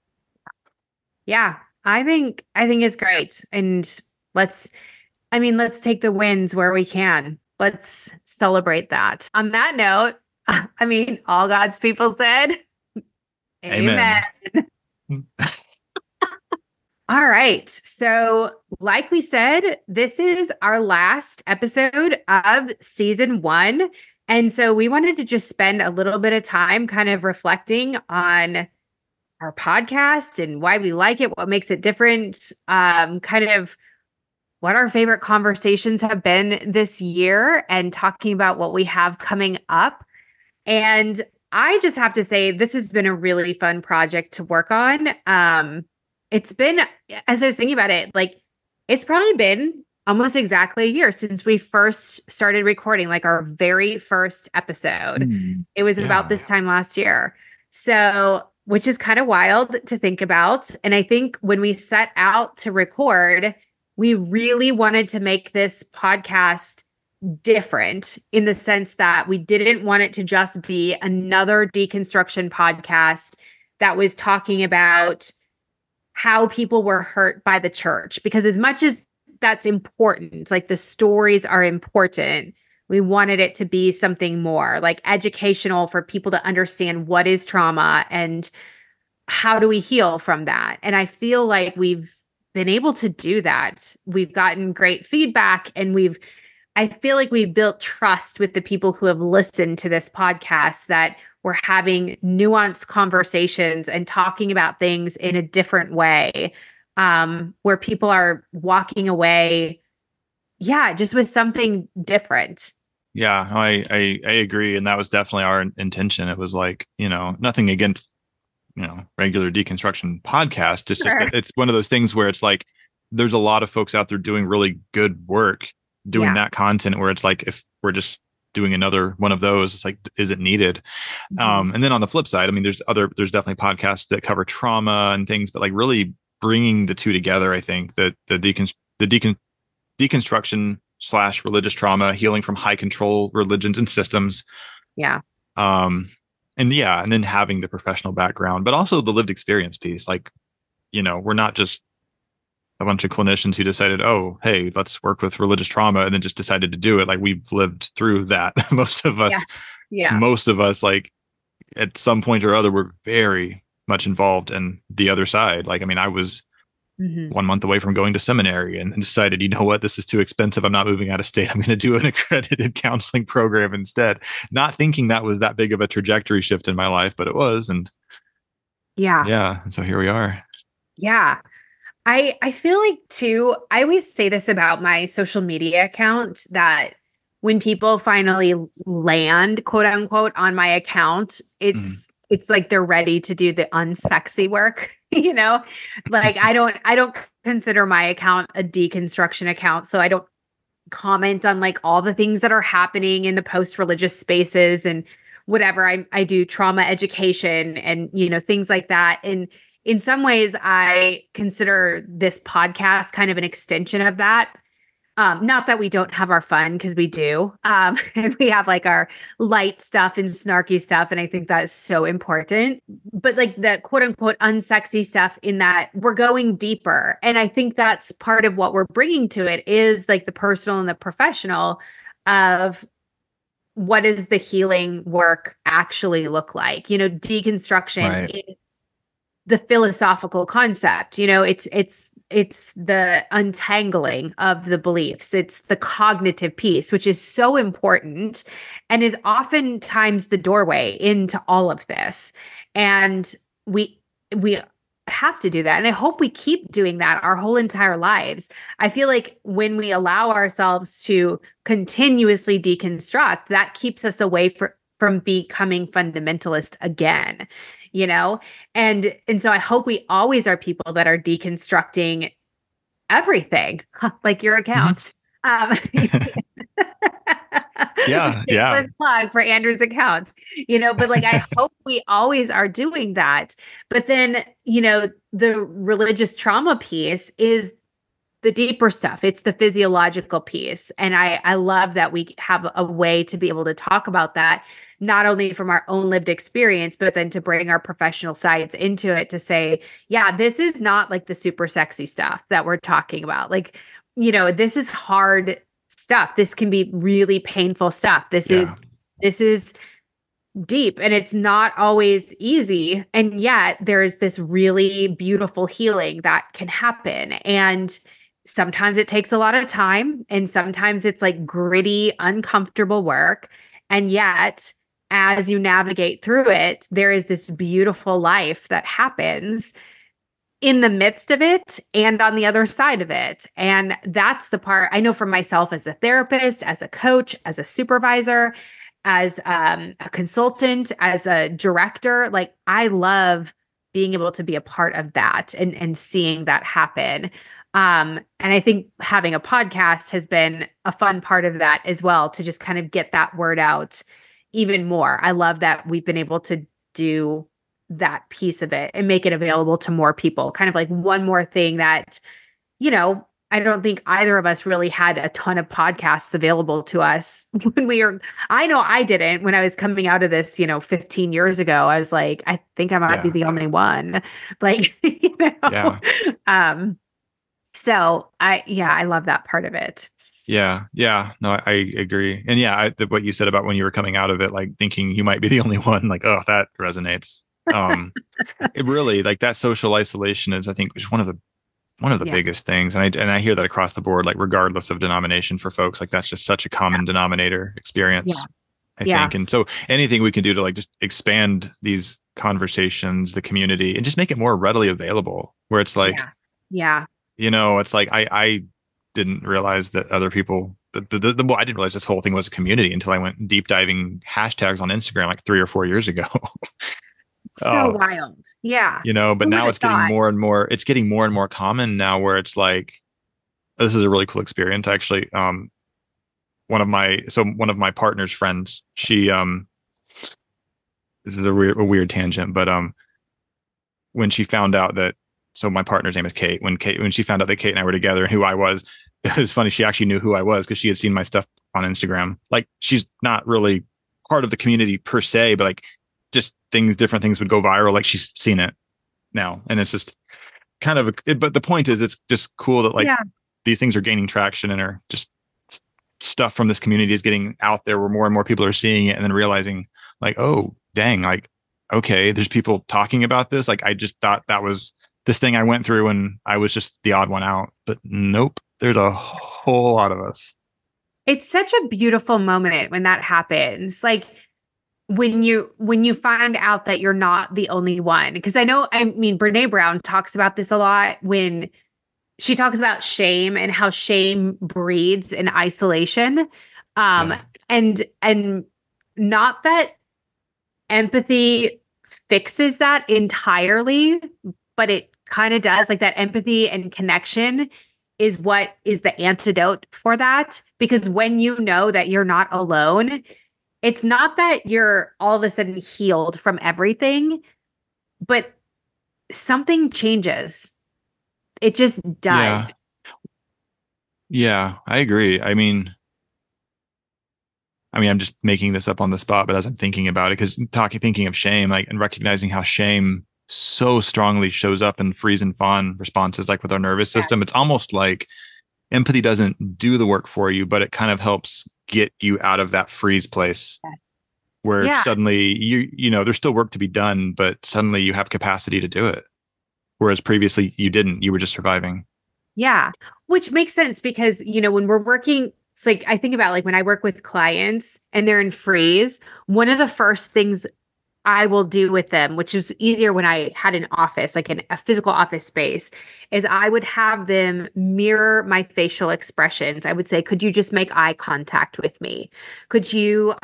Yeah, I think it's great. And let's let's take the wins where we can. Let's celebrate that. On that note, all God's people said, amen. Amen. All right. So, like we said, this is our last episode of season 1. And so we wanted to just spend a little bit of time kind of reflecting on our podcast and why we like it, what makes it different, kind of what our favorite conversations have been this year, and talking about what we have coming up. And I just have to say, this has been a really fun project to work on. It's been, as I was thinking about it, like it's probably been almost exactly a year since we first started recording, like our very first episode. It was about this time last year. So, which is kind of wild to think about. And I think when we set out to record, we really wanted to make this podcast different in the sense that we didn't want it to just be another deconstruction podcast that was talking about how people were hurt by the church. Because as much as that's important, like the stories are important, we wanted it to be something more like educational for people to understand what is trauma and how do we heal from that. And I feel like we've been able to do that. We've gotten great feedback, and I feel like we've built trust with the people who have listened to this podcast, that we're having nuanced conversations and talking about things in a different way, where people are walking away, just with something different. Yeah, I agree, and that was definitely our intention. It was like, nothing against, regular deconstruction podcast. It's just Sure. that it's one of those things where it's like there's a lot of folks out there doing really good work doing that content, where it's like if we're just doing another one of those, it's like, is it needed? Mm-hmm. And then on the flip side, there's definitely podcasts that cover trauma and things, but like really bringing the two together, I think that deconstruction / religious trauma, healing from high control religions and systems. Yeah. And then having the professional background, but also the lived experience piece. Like, we're not just a bunch of clinicians who decided, oh, hey, let's work with religious trauma, and then just decided to do it. Like, we've lived through that. Most of us, like at some point or other, were very much involved in the other side. Like, I was 1 month away from going to seminary and decided, you know what, this is too expensive. I'm not moving out of state. I'm going to do an accredited counseling program instead. Not thinking that was that big of a trajectory shift in my life, but it was. And so here we are. Yeah. I feel like too, I always say this about my social media account, that when people finally land, quote unquote, on my account, it's like they're ready to do the unsexy work, like I don't consider my account a deconstruction account. So I don't comment on like all the things that are happening in the post-religious spaces and whatever. I do trauma education and, things like that. And in some ways, I consider this podcast kind of an extension of that. Not that we don't have our fun, because we do. And we have like our light stuff and snarky stuff. And I think that is so important. But like the quote unquote unsexy stuff, in that we're going deeper. And I think that's part of what we're bringing to it, is like the personal and the professional of what does the healing work actually look like? Deconstruction Right. is the philosophical concept. It's the untangling of the beliefs. It's the cognitive piece, which is so important and is oftentimes the doorway into all of this. And we have to do that. And I hope we keep doing that our whole entire lives. I feel like when we allow ourselves to continuously deconstruct, that keeps us away from becoming fundamentalist again, And so I hope we always are people that are deconstructing everything, like your Mhm. account. Um, Yeah, yeah, shameless plug for Andrew's account, but like I hope we always are doing that. But then, the religious trauma piece is the deeper stuff. It's the physiological piece. And I love that we have a way to be able to talk about that, not only from our own lived experience, but then to bring our professional sides into it to say, yeah, this is not like the super sexy stuff that we're talking about. Like, this is hard stuff. This can be really painful stuff. yeah, This is deep and it's not always easy. And yet there's this really beautiful healing that can happen. And sometimes it takes a lot of time, and sometimes it's like gritty, uncomfortable work. And yet, as you navigate through it, there is this beautiful life that happens in the midst of it and on the other side of it. And that's the part I know for myself as a therapist, as a coach, as a supervisor, as a consultant, as a director. Like, I love being able to be a part of that and seeing that happen. And I think having a podcast has been a fun part of that as well, to just kind of get that word out even more. I love that we've been able to do that piece of it and make it available to more people. Kind of like one more thing that, I don't think either of us really had a ton of podcasts available to us when I know I didn't when I was coming out of this, 15 years ago. I was like, I think I might be yeah, the only one. Like, yeah, um, so I love that part of it. yeah, yeah. No, I agree. And yeah, what you said about when you were coming out of it, like thinking you might be the only one, like, oh, that resonates. Um, it really, like, that social isolation is, I think, is one of the Yeah. biggest things. And I hear that across the board, like regardless of denomination for folks, like that's just such a common denominator Yeah. experience, I Yeah. think. And so anything we can do to like just expand these conversations, the community, and just make it more readily available, where it's like, Yeah. Yeah. it's like I didn't realize that other people well, I didn't realize this whole thing was a community until I went deep diving hashtags on Instagram like 3 or 4 years ago. So uh, wild. Yeah. but Who would now have thought? it's getting more and more common now, where it's like, this is a really cool experience actually. One of my partner's friends, she this is a weird tangent, but when she found out that, so my partner's name is Kate. When she found out that Kate and I were together and who I was, it was funny. She actually knew who I was because she had seen my stuff on Instagram. Like, she's not really part of the community per se, but like just different things would go viral. Like, she's seen it now, and it's just kind of. But the point is, it's just cool that like Yeah. these things are gaining traction and are just stuff from this community is getting out there, where more and more people are seeing it and then realizing like, oh, dang, like, okay, there's people talking about this. Like, I just thought that was this thing I went through and I was just the odd one out, but nope, there's a whole lot of us. It's such a beautiful moment when that happens. Like, when you find out that you're not the only one. Because I mean, Brene Brown talks about this a lot when she talks about shame and how shame breeds in isolation. Um, Yeah. and not that empathy fixes that entirely, but it kind of does. Like, that empathy and connection is what is the antidote for that. Because when you know that you're not alone, it's not that you're all of a sudden healed from everything, but something changes. It just Yeah. does. Yeah, I agree. I mean, I'm just making this up on the spot, but as I'm thinking about it, because thinking of shame, like, and recognizing how shame so strongly shows up in freeze and fawn responses, like with our nervous system, it's Yes. almost like empathy doesn't do the work for you, but it kind of helps get you out of that freeze place, Yes. where Yeah. suddenly there's still work to be done, but suddenly you have capacity to do it. Whereas previously you didn't, you were just surviving. Yeah. Which makes sense because, when we're working, it's like I think about like when I work with clients and they're in freeze, one of the first things I will do with them, which is easier when I had an office, like a physical office space, is I would have them mirror my facial expressions. I would say, could you just make eye contact with me? Could you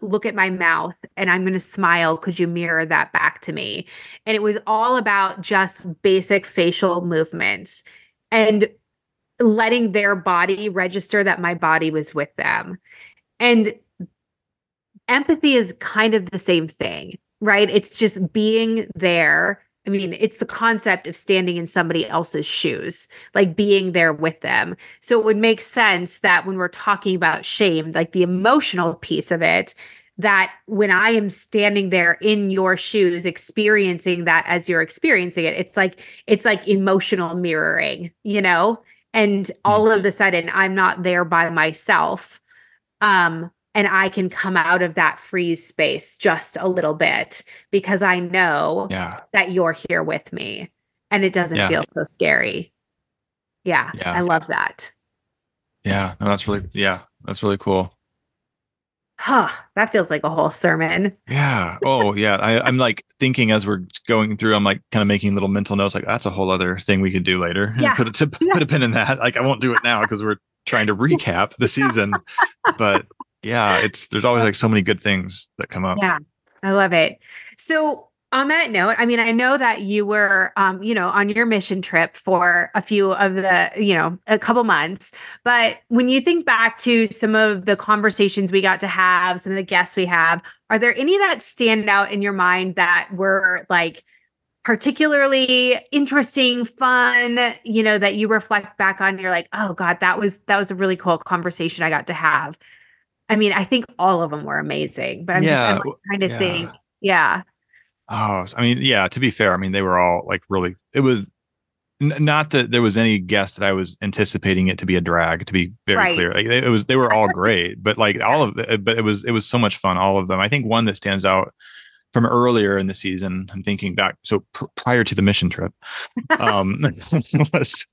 look at my mouth and I'm going to smile? Could you mirror that back to me? And it was all about just basic facial movements. And letting their body register that my body was with them. And empathy is kind of the same thing, right? It's just being there. I mean, it's the concept of standing in somebody else's shoes, like being there with them. So it would make sense that when we're talking about shame, like the emotional piece of it, that when I am standing there in your shoes, experiencing that as you're experiencing it, it's like emotional mirroring, you know? And Mm. all of a sudden, I'm not there by myself. And I can come out of that freeze space just a little bit because I know Yeah. that you're here with me and it doesn't Yeah. feel so scary. Yeah, I Yeah. love that. Yeah. No, that's really cool. Huh, that feels like a whole sermon. Yeah. Oh, yeah. I'm like thinking as we're going through, I'm like kind of making little mental notes, like that's a whole other thing we could do later. Yeah. Yeah. Put a pin in that. Like I won't do it now because we're trying to recap the season. But yeah, there's always like so many good things that come up. Yeah, I love it. So on that note, I mean, I know that you were, on your mission trip for a few of the, a couple months, but when you think back to some of the conversations we got to have, some of the guests we have, are there any that stand out in your mind that were like particularly interesting, fun, that you reflect back on, and you're like, oh God, that was a really cool conversation I got to have. I mean, I think all of them were amazing, but I'm Yeah. like trying to Yeah. think. Yeah. Oh, I mean, yeah, to be fair, I mean, they were all like really, it was not that there was any guest that I was anticipating it to be a drag, to be very clear. Right. Like they were all great, but like all of it, but it was so much fun, all of them. I think one that stands out from earlier in the season, I'm thinking back, so prior to the mission trip, was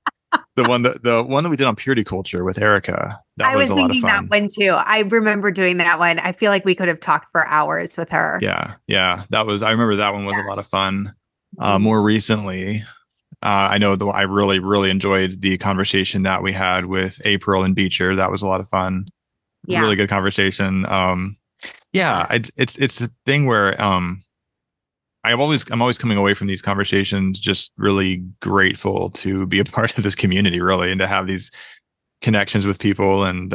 the one that we did on purity culture with Erica. That I was was a lot of thinking that fun. one too. I remember doing that one. I feel like we could have talked for hours with her. Yeah, yeah, I remember that one was a lot of fun. Mhm. More recently, I know I really, really enjoyed the conversation that we had with April and Beecher. That was a lot of fun. Yeah. Really good conversation. Yeah, it's a thing where I'm always coming away from these conversations just really grateful to be a part of this community, really, and to have these connections with people. And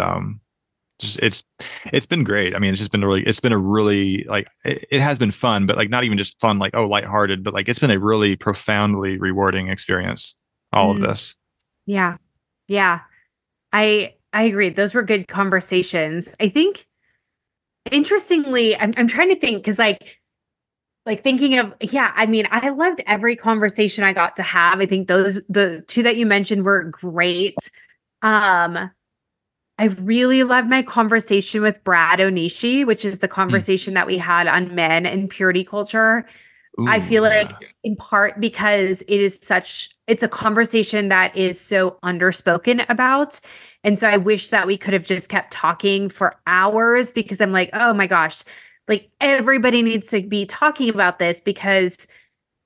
just it's been great. I mean, it's been a really like it has been fun, but like not even just fun, like oh lighthearted, but like it's been a really profoundly rewarding experience. All of Mm, this. yeah. Yeah. I agree. Those were good conversations. I think interestingly, I'm trying to think because like thinking of, yeah, I mean, I loved every conversation I got to have. I think the two that you mentioned were great. Um, I really loved my conversation with Brad Onishi, which is the Hmm. conversation that we had on men and purity culture. I Ooh, feel like yeah, in part because it's a conversation that is so underspoken about. And so I wish that we could have just kept talking for hours because I'm like, oh my gosh, like everybody needs to be talking about this because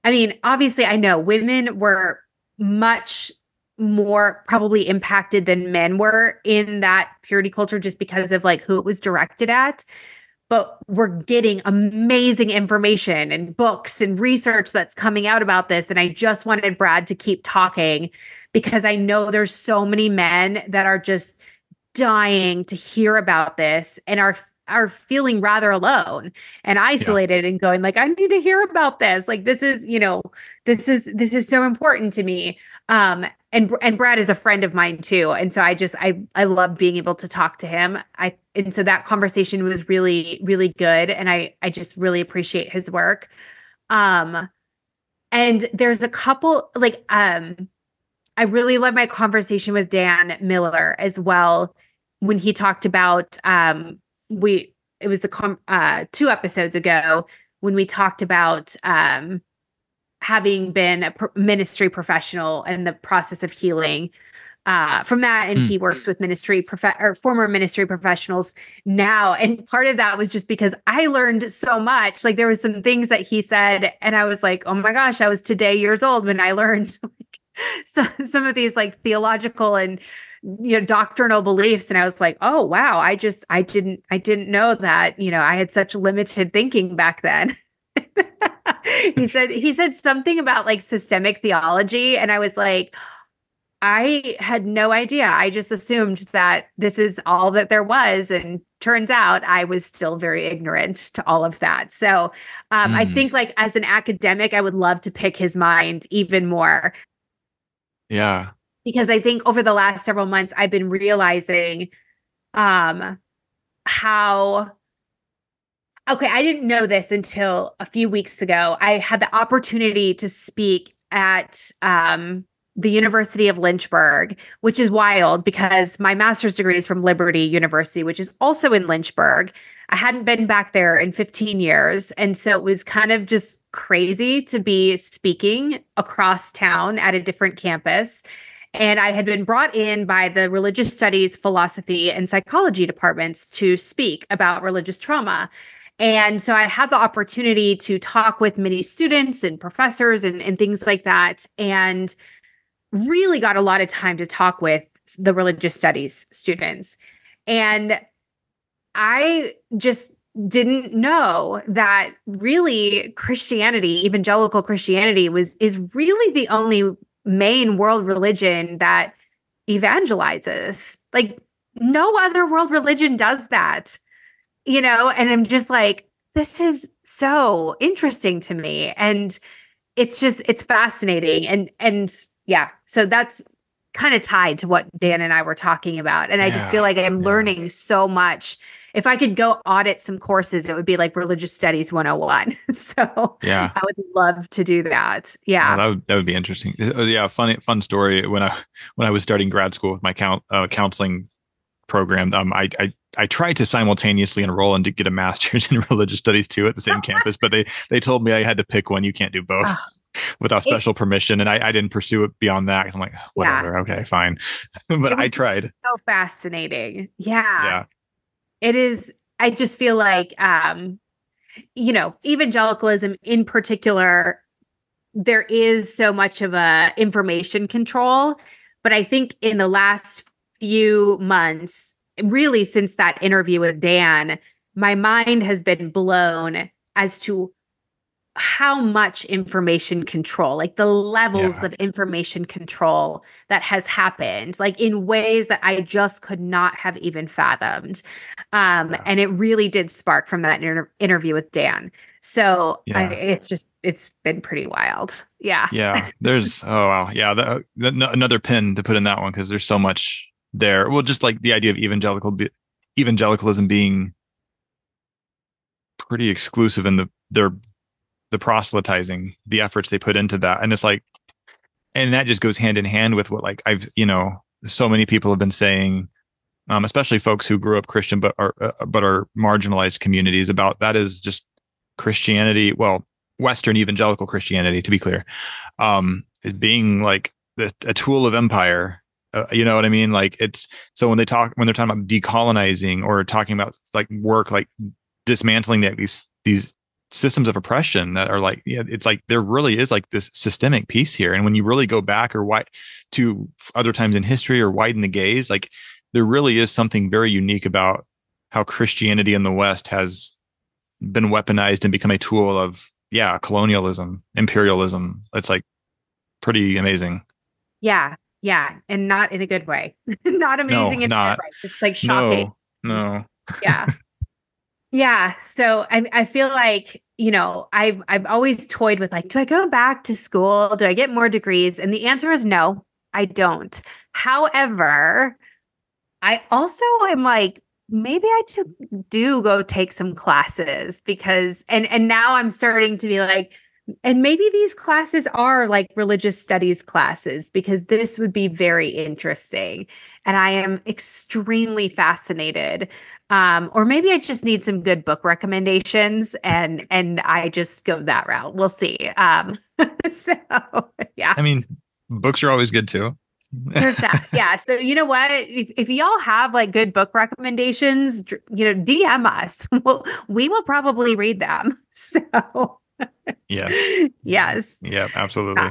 I mean, obviously, I know women were much more probably impacted than men were in that purity culture just because of like who it was directed at. But we're getting amazing information and books and research that's coming out about this. And I just wanted Brad to keep talking because I know there's so many men that are just dying to hear about this and are feeling rather alone and yeah, isolated and going like I need to hear about this, like this is this is so important to me. And Brad is a friend of mine too, and so I love being able to talk to him. And so that conversation was really really good, and I just really appreciate his work. um and there's a couple like I really love my conversation with Dan Miller as well when he talked about we it was two episodes ago when we talked about having been a ministry professional and the process of healing from that, and hmm, he works with or former ministry professionals now, and part of that was just because I learned so much. Like there was some things that he said and I was like, oh my gosh, I was today years old when I learned so some of these like theological and doctrinal beliefs, and I was like, oh wow, I didn't know that I had such limited thinking back then. He said something about like systemic theology, and I was like, I had no idea. I just assumed that this is all that there was. And turns out I was still very ignorant to all of that. So I Mm, think, like, as an academic, I would love to pick his mind even more, yeah. because I think over the last several months, I've been realizing um, how okay, I didn't know this until a few weeks ago. I had the opportunity to speak at the University of Lynchburg, which is wild because my master's degree is from Liberty University, which is also in Lynchburg. I hadn't been back there in 15 years. And so it was kind of just crazy to be speaking across town at a different campus. And I had been brought in by the religious studies, philosophy, and psychology departments to speak about religious trauma. And so I had the opportunity to talk with many students and professors and things like that, and really got a lot of time to talk with the religious studies students. And I just didn't know that really Christianity, evangelical Christianity, is really the only main world religion that evangelizes. Like, no other world religion does that, and I'm just like, this is so interesting to me. And it's fascinating. And yeah, so that's kind of tied to what Dan and I were talking about. And I just feel Yeah. like I'm Yeah. learning so much. If I could go audit some courses, it would be like Religious Studies 101. So Yeah. I would love to do that. Oh, Yeah. that would be interesting. Yeah, fun story. When I was starting grad school with my counseling program, I tried to simultaneously enroll and to get a master's in religious studies too at the same campus, but they told me I had to pick one. You can't do both Oh, without it, special permission, and I didn't pursue it beyond that. I'm like, yeah. whatever, okay, fine. But It I would be tried. so fascinating. Yeah. Yeah, It is. I just feel like, evangelicalism in particular, there is so much of a information control. But I think in the last few months, really since that interview with Dan, my mind has been blown as to how much information control, like the levels yeah, of information control that has happened, like in ways that I just could not have even fathomed. yeah, And it really did spark from that interview with Dan. So yeah. it's been pretty wild. Yeah. Yeah, there's oh wow, yeah, another pin to put in that one because there's so much there. Well, just like the idea of evangelicalism being pretty exclusive in the proselytizing, the efforts they put into that, and it's like, and that just goes hand in hand with what like so many people have been saying, especially folks who grew up Christian but are marginalized communities about that is just Christianity. Well, Western evangelical Christianity, to be clear, is being like a tool of empire. You know what I mean? Like it's so when they're talking about decolonizing or talking about like work, like dismantling these systems of oppression that are like, yeah, it's like there really is like this systemic piece here. And when you really go back or to other times in history or widen the gaze, like there really is something very unique about how Christianity in the West has been weaponized and become a tool of, yeah, colonialism, imperialism. It's like pretty amazing. Yeah. Yeah. And not in a good way. Not No, amazing in a good not. way. Just like shocking. No, And no. yeah. Yeah. So I feel like, I've always toyed with, like, do I go back to school? Do I get more degrees? And the answer is no, I don't. However, I also am like, maybe do go take some classes, because and now I'm starting to be like, and maybe these classes are like religious studies classes, because this would be very interesting. And I am extremely fascinated. Or maybe I just need some good book recommendations, and I just go that route. We'll see. So yeah. I mean, books are always good too. There's that. Yeah. So you know what? If y'all have like good book recommendations, DM us. We will probably read them. So Yes. yes. Yeah, Yeah, absolutely.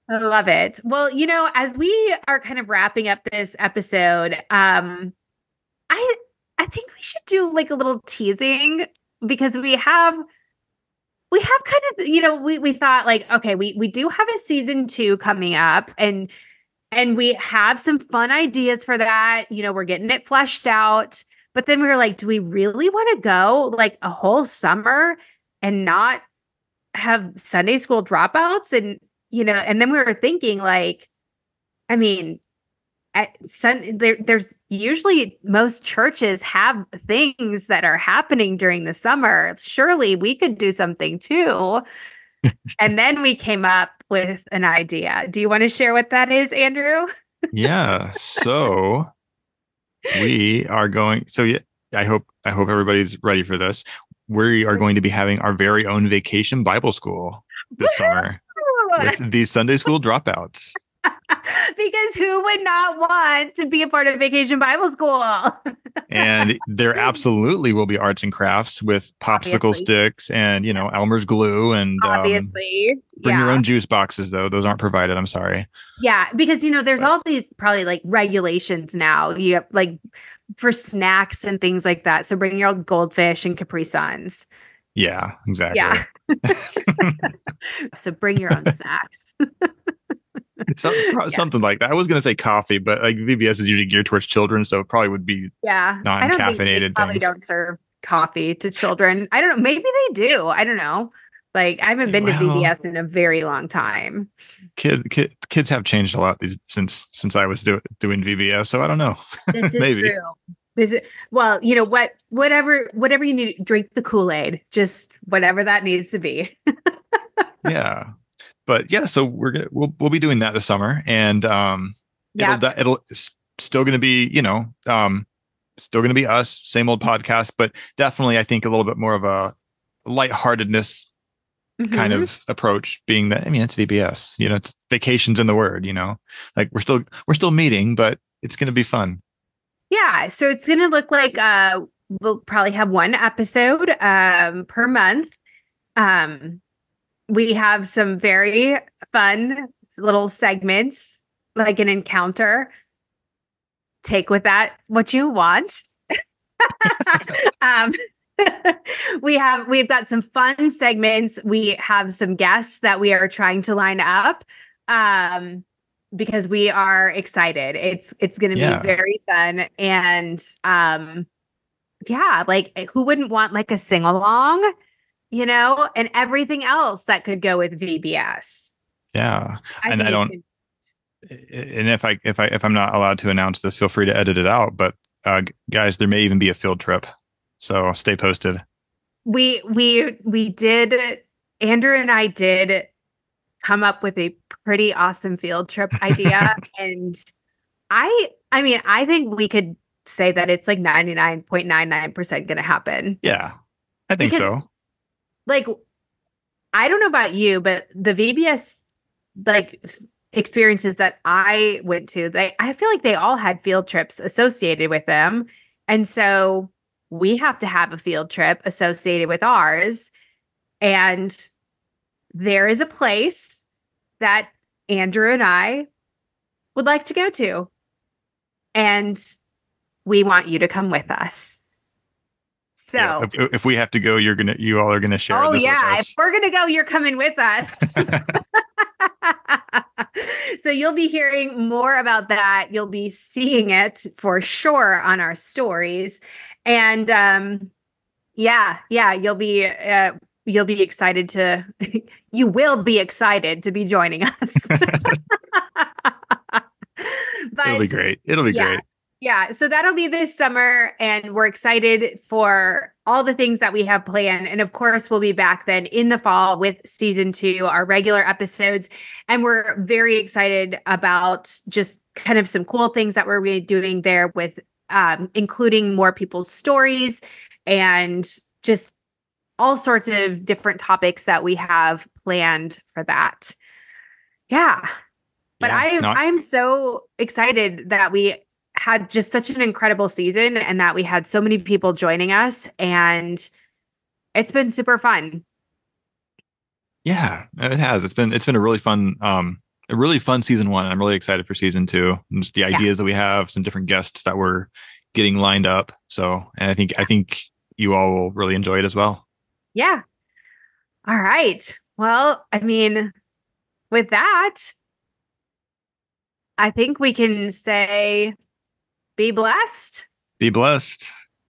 I love it. Well, as we are kind of wrapping up this episode, I I think we should do like a little teasing, because we have kind of, we thought like, okay, we do have a season 2 coming up, and And we have some fun ideas for that. We're getting it fleshed out. But then we were like, do we really want to go like a whole summer and not have Sunday school dropouts? And then we were thinking like, I mean, there's usually most churches have things that are happening during the summer. Surely we could do something too. And then we came up with an idea. Do you want to share what that is, Andrew? Yeah. So we are going. So yeah, I hope everybody's ready for this. We are going to be having our very own vacation Bible school this summer with these Sunday school dropouts. Because who would not want to be a part of Vacation Bible School? And there absolutely will be arts and crafts with popsicle Obviously. sticks and, Elmer's glue and Obviously. bring your Yeah. own juice boxes, though. Those aren't provided. I'm sorry. Yeah. Because, there's But all these probably like regulations now. You have like for snacks and things like that. So bring your own goldfish and Capri Suns. yeah, exactly. Yeah. So bring your own snacks. Yeah. Something like that. I was going to say coffee, but like VBS is usually geared towards children, so it probably would be Yeah. I don't think they non-caffeinated probably things. don't serve coffee to children. I don't know. Maybe they do. I don't know. Like I haven't been to Well, VBS in a very long time. kids have changed a lot since I was doing VBS, so I don't know. This is Maybe. true. Well, whatever you need, drink the Kool-Aid, just whatever that needs to be. Yeah. But yeah, so we'll be doing that this summer, and Yeah. it's still gonna be still gonna be us, same old podcast, but definitely I think a little bit more of a lightheartedness kind Mhm. of approach, being that it's VBS, it's vacations in the word, like we're still meeting, but it's gonna be fun. Yeah. So it's gonna look like we'll probably have one episode per month. Um, we have some very fun little segments, like an encounter. Take with that what you want. um, we've got some fun segments. We have some guests that we are trying to line up because we are excited. It's going to be Yeah. very fun, and yeah, like who wouldn't want like a sing along, and everything else that could go with VBS. Yeah. I And think I it's don't, and if I'm not allowed to announce this, feel free to edit it out. But guys, there may even be a field trip, so stay posted. we did. Andrew and I did come up with a pretty awesome field trip idea, and I mean, I think we could say that it's like 99.99% going to happen. Yeah, I think Because so. like I don't know about you, but the VBS like experiences that I went to, I feel like they all had field trips associated with them. And so we have to have a field trip associated with ours. And there is a place that Andrew and I would like to go to. And we want you to come with us. Yeah, So, if we have to go, you all are gonna share oh this with yeah, if us. we're gonna go, you're coming with us. So you'll be hearing more about that. You'll be seeing it for sure on our stories. And yeah, you'll be excited to you will be excited to be joining us. It'll be But great. It'll be yeah, great. yeah. So that'll be this summer, and we're excited for all the things that we have planned. And of course, we'll be back then in the fall with season 2, our regular episodes. And we're very excited about just kind of some cool things that we're really doing there with including more people's stories and just all sorts of different topics that we have planned for that. Yeah. But Yeah, not I'm so excited that we had just such an incredible season and that we had so many people joining us, and it's been super fun. Yeah, it has. It's been a really fun season 1. I'm really excited for season 2. And just the Yeah. ideas that we have, some different guests that we're getting lined up. So, and I think you all will really enjoy it as well. Yeah. All right. Well, I mean, with that, I think we can say be blessed. Be blessed.